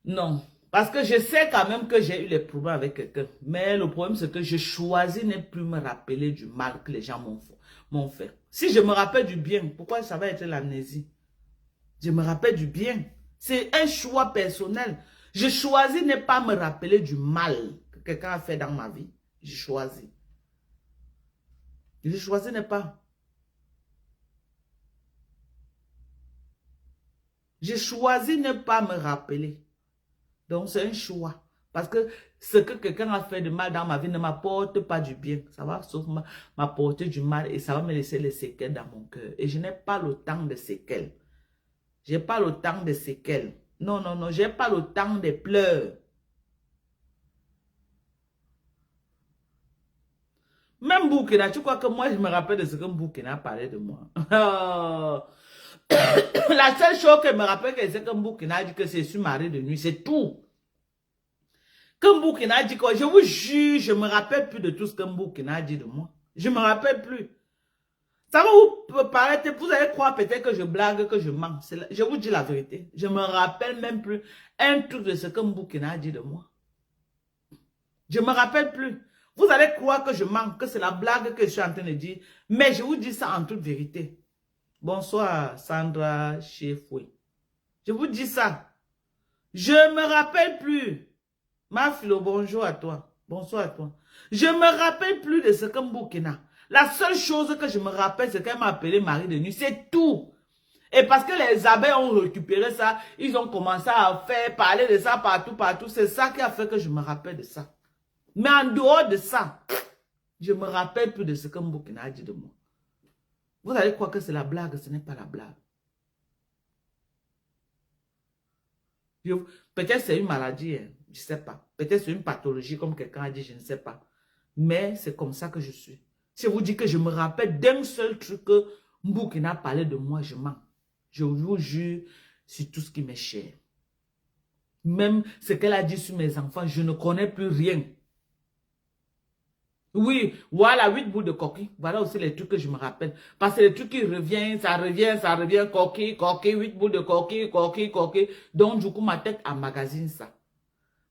Non. Parce que je sais quand même que j'ai eu les problèmes avec quelqu'un. Mais le problème, c'est que je choisis ne plus me rappeler du mal que les gens m'ont fait. Si je me rappelle du bien, pourquoi ça va être l'amnésie? Je me rappelle du bien. C'est un choix personnel. Je choisis ne pas me rappeler du mal que quelqu'un a fait dans ma vie. J'ai choisi. Je choisis ne pas. J'ai choisi ne pas me rappeler. Donc, c'est un choix. Parce que ce que quelqu'un a fait de mal dans ma vie ne m'apporte pas du bien. Ça va sauf m'apporter du mal et ça va me laisser les séquelles dans mon cœur. Et je n'ai pas le temps de séquelles. Je n'ai pas le temps de séquelles. Non, non, non, je n'ai pas le temps de pleurs. Même Burkina, tu crois que moi, je me rappelle de ce que Burkina parlait de moi. La seule chose que je me rappelle, c'est que Burkina a dit que c'est sur Marie de nuit, c'est tout. Que Burkina a dit quoi? Je vous jure, je ne me rappelle plus de tout ce que Burkina a dit de moi. Je ne me rappelle plus. Ça va vous paraître, vous allez croire peut-être que je blague, que je mens. Je vous dis la vérité. Je ne me rappelle même plus un truc de ce que Burkina a dit de moi. Je ne me rappelle plus. Vous allez croire que je mens, que c'est la blague que je suis en train de dire. Mais je vous dis ça en toute vérité. Bonsoir, Sandra Chefoué. Je vous dis ça. Je ne me rappelle plus. Ma philo, bonjour à toi. Bonsoir à toi. Je ne me rappelle plus de ce que Burkina. La seule chose que je me rappelle, c'est qu'elle m'a appelé Marie de nuit. C'est tout. Et parce que les abeilles ont récupéré ça, ils ont commencé à faire parler de ça partout, partout. C'est ça qui a fait que je me rappelle de ça. Mais en dehors de ça, je ne me rappelle plus de ce que Burkina a dit de moi. Vous allez croire que c'est la blague, ce n'est pas la blague. Peut-être c'est une maladie, hein, je ne sais pas. Peut-être c'est une pathologie, comme quelqu'un a dit, je ne sais pas. Mais c'est comme ça que je suis. Si je vous dis que je me rappelle d'un seul truc que Burkina parlait de moi, je mens. Je vous jure sur tout ce qui m'est cher. Même ce qu'elle a dit sur mes enfants, je ne connais plus rien. Oui, voilà, 8 bouts de coquille. Voilà aussi les trucs que je me rappelle. Parce que les trucs qui reviennent, ça revient, coquille, coquille, 8 bouts de coquille, coquille, coquille. Donc, du coup, ma tête emmagasine ça.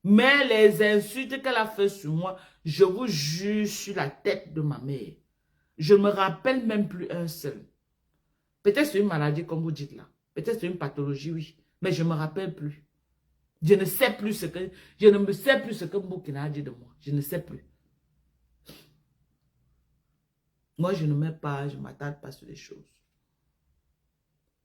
Mais les insultes qu'elle a fait sur moi, je vous jure sur la tête de ma mère. Je ne me rappelle même plus un seul. Peut-être c'est une maladie, comme vous dites là. Peut-être c'est une pathologie, oui. Mais je ne me rappelle plus. Je ne sais plus ce que... Je ne me sais plus ce que Burkina a dit de moi. Je ne sais plus. Moi, je ne mets pas, je ne m'attarde pas sur les choses.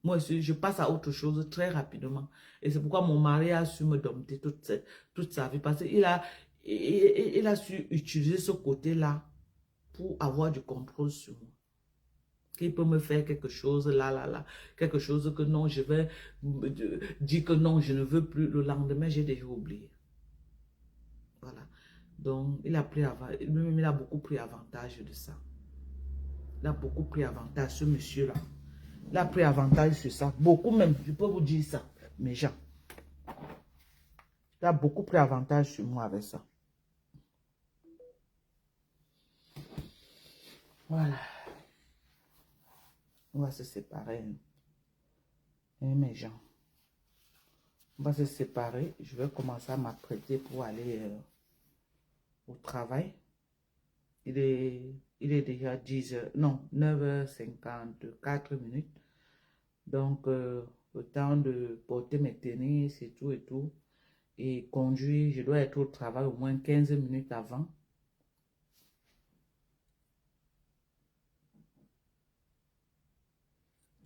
Moi, je passe à autre chose très rapidement. Et c'est pourquoi mon mari a su me dompter toute sa vie. Parce qu'il a su utiliser ce côté-là pour avoir du contrôle sur moi. Qu'il peut me faire quelque chose là. Quelque chose que non, je vais dire que non, je ne veux plus. Le lendemain, j'ai déjà oublié. Voilà. Donc, il a beaucoup pris avantage de ça. Il a beaucoup pris avantage, ce monsieur-là. Il a pris avantage sur ça. Beaucoup même, je peux vous dire ça, mes gens. Il a beaucoup pris avantage sur moi avec ça. Voilà. On va se séparer. Mes gens. On va se séparer. Je vais commencer à m'apprêter pour aller au travail. Il est déjà 10h, non, 9h54 minutes. Donc, le temps de porter mes tennis et tout. Et conduire, je dois être au travail au moins 15 minutes avant.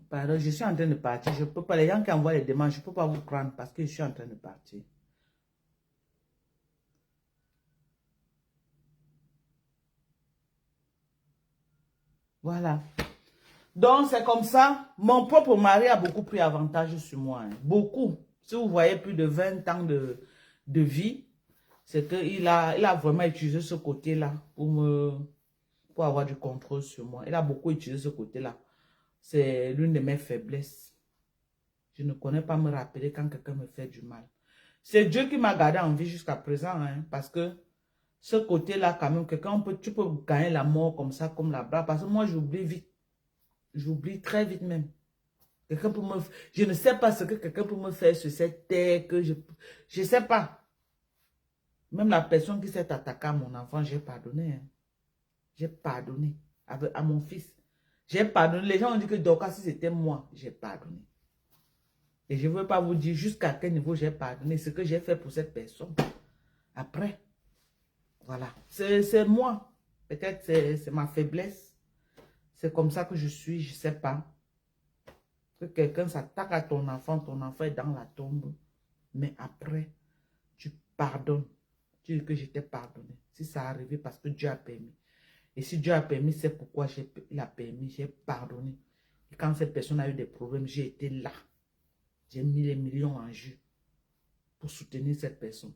Pardon, je suis en train de partir. Je peux pas, les gens qui envoient les demandes, je ne peux pas vous prendre parce que je suis en train de partir. Voilà. Donc, c'est comme ça. Mon propre mari a beaucoup pris avantage sur moi. Hein. Beaucoup. Si vous voyez plus de 20 ans de vie, c'est qu'il a vraiment utilisé ce côté-là pour avoir du contrôle sur moi. Il a beaucoup utilisé ce côté-là. C'est l'une de mes faiblesses. Je ne connais pas me rappeler quand quelqu'un me fait du mal. C'est Dieu qui m'a gardé en vie jusqu'à présent. Hein, parce que ce côté-là, quand même, tu peux gagner la mort comme ça, comme là-bas. Parce que moi, j'oublie vite. J'oublie très vite même. Je ne sais pas ce que quelqu'un peut me faire sur cette terre que je ne sais pas. Même la personne qui s'est attaquée à mon enfant, j'ai pardonné. Hein. J'ai pardonné à mon fils. J'ai pardonné. Les gens ont dit que Dorcas, si c'était moi, j'ai pardonné. Et je ne veux pas vous dire jusqu'à quel niveau j'ai pardonné, ce que j'ai fait pour cette personne. Après, voilà. C'est moi. Peut-être c'est ma faiblesse. C'est comme ça que je suis, je ne sais pas. Que quelqu'un s'attaque à ton enfant est dans la tombe. Mais après, tu pardonnes. Tu dis que je t'ai pardonné. Si ça arrivé parce que Dieu a permis. Et si Dieu a permis, c'est pourquoi il a permis, j'ai pardonné. Et quand cette personne a eu des problèmes, j'ai été là. J'ai mis les millions en jeu pour soutenir cette personne.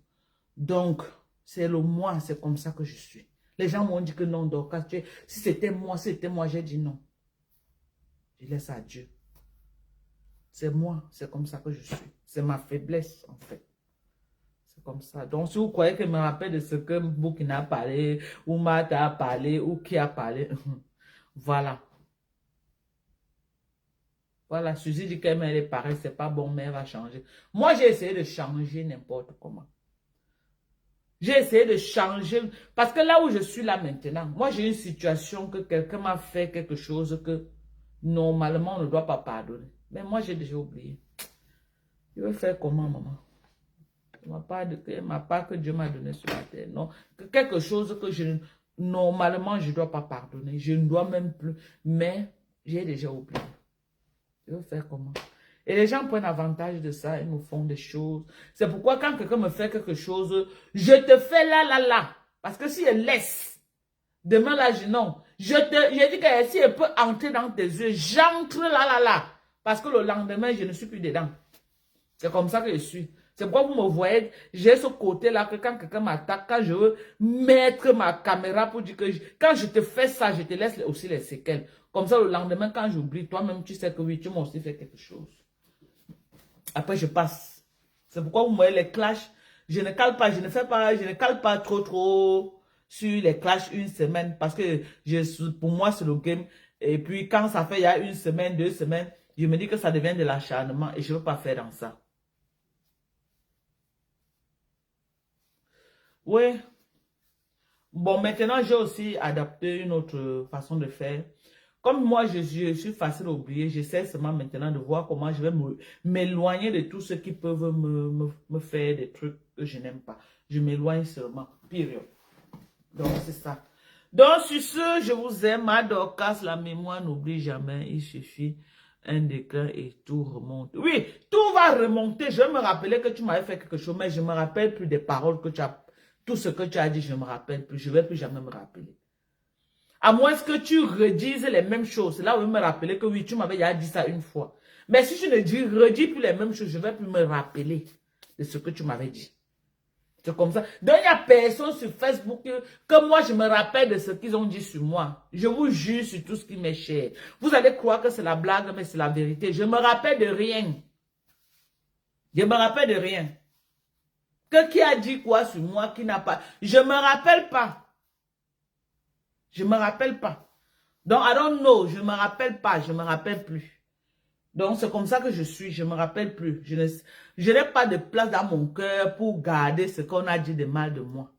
Donc, c'est le moi, c'est comme ça que je suis. Les gens m'ont dit que non, Dorcas, si c'était moi, j'ai dit non. Je laisse à Dieu. C'est moi, c'est comme ça que je suis. C'est ma faiblesse, en fait. C'est comme ça. Donc, si vous croyez que je me rappelle de ce que Boukina a parlé, ou Mata a parlé, ou qui a parlé, voilà. Voilà, Suzy dit qu'elle est pareille, c'est pas bon, mais elle va changer. Moi, j'ai essayé de changer n'importe comment. J'ai essayé de changer, parce que là où je suis là maintenant, moi j'ai une situation que quelqu'un m'a fait quelque chose que normalement on ne doit pas pardonner. Mais moi j'ai déjà oublié. Je vais faire comment, maman? Ma part que Dieu m'a donné sur la terre. Non, quelque chose que normalement je ne dois pas pardonner. Je ne dois même plus, mais j'ai déjà oublié. Je vais faire comment? Et les gens prennent avantage de ça, ils me font des choses. C'est pourquoi quand quelqu'un me fait quelque chose, je te fais là. Parce que si elle laisse, demain là, non. Je dis que si elle peut entrer dans tes yeux, j'entre là. Parce que le lendemain, je ne suis plus dedans. C'est comme ça que je suis. C'est pourquoi vous me voyez, j'ai ce côté-là que quand quelqu'un m'attaque, quand je veux mettre ma caméra pour dire que quand je te fais ça, je te laisse aussi les séquelles. Comme ça, le lendemain, quand j'oublie, toi-même, tu sais que oui, tu m'as aussi fait quelque chose. Après, je passe. C'est pourquoi vous voyez les clashs. Je ne cale pas, je ne cale pas trop sur les clashs une semaine. Parce que pour moi, c'est le game. Et puis, quand ça fait il y a une semaine, 2 semaines, je me dis que ça devient de l'acharnement et je ne veux pas faire dans ça. Oui. Bon, maintenant, j'ai aussi adapté une autre façon de faire. Comme moi, je suis facile à oublier, j'essaie seulement maintenant de voir comment je vais m'éloigner de tout ce qui peuvent me faire des trucs que je n'aime pas. Je m'éloigne seulement, période. Donc, c'est ça. Donc, sur ce, je vous aime. Ma Dorcas, la mémoire n'oublie jamais. Il suffit un déclin et tout remonte. Oui, tout va remonter. Je me rappelais que tu m'avais fait quelque chose, mais je ne me rappelle plus des paroles que tu as. Tout ce que tu as dit, je ne me rappelle plus. Je ne vais plus jamais me rappeler. À moins que tu redises les mêmes choses. Là, vous me rappelez que oui, tu m'avais déjà dit ça une fois. Mais si tu ne redis plus les mêmes choses, je ne vais plus me rappeler de ce que tu m'avais dit. C'est comme ça. Donc, il n'y a personne sur Facebook que moi, je me rappelle de ce qu'ils ont dit sur moi. Je vous jure sur tout ce qui m'est cher. Vous allez croire que c'est la blague, mais c'est la vérité. Je me rappelle de rien. Je me rappelle de rien. Que qui a dit quoi sur moi, qui n'a pas. Je ne me rappelle pas. Je ne me rappelle pas. Donc, I don't know. Je ne me rappelle pas. Je ne me rappelle plus. Donc, c'est comme ça que je suis. Je ne me rappelle plus. Je n'ai pas de place dans mon cœur pour garder ce qu'on a dit de mal de moi.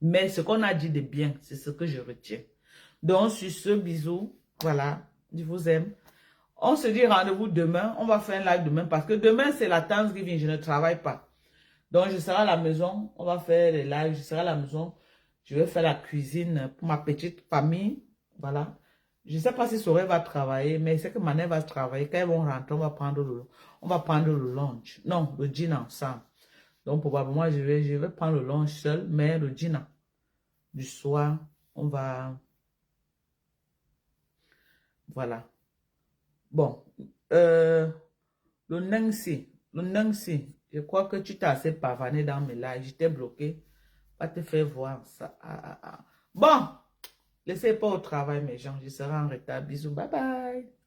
Mais ce qu'on a dit de bien, c'est ce que je retiens. Donc, sur ce, bisous. Voilà. Je vous aime. On se dit rendez-vous demain. On va faire un live demain parce que demain, c'est la Thanksgiving. Je ne travaille pas. Donc, je serai à la maison. On va faire les lives. Je serai à la maison. Je vais faire la cuisine pour ma petite famille. Voilà. Je ne sais pas si Sorel va travailler, mais c'est que Manet va travailler. Quand ils vont rentrer, on va prendre le lunch. Non, le dîner ensemble. Donc, probablement, je vais prendre le lunch seul, mais le dîner du soir, on va... Voilà. Bon. Le Nancy, je crois que tu t'es assez pavané dans mes lives. J'étais bloqué. Va te faire voir ça. Bon. Laissez pas au travail, mes gens. Je serai en retard. Bisous. Bye bye.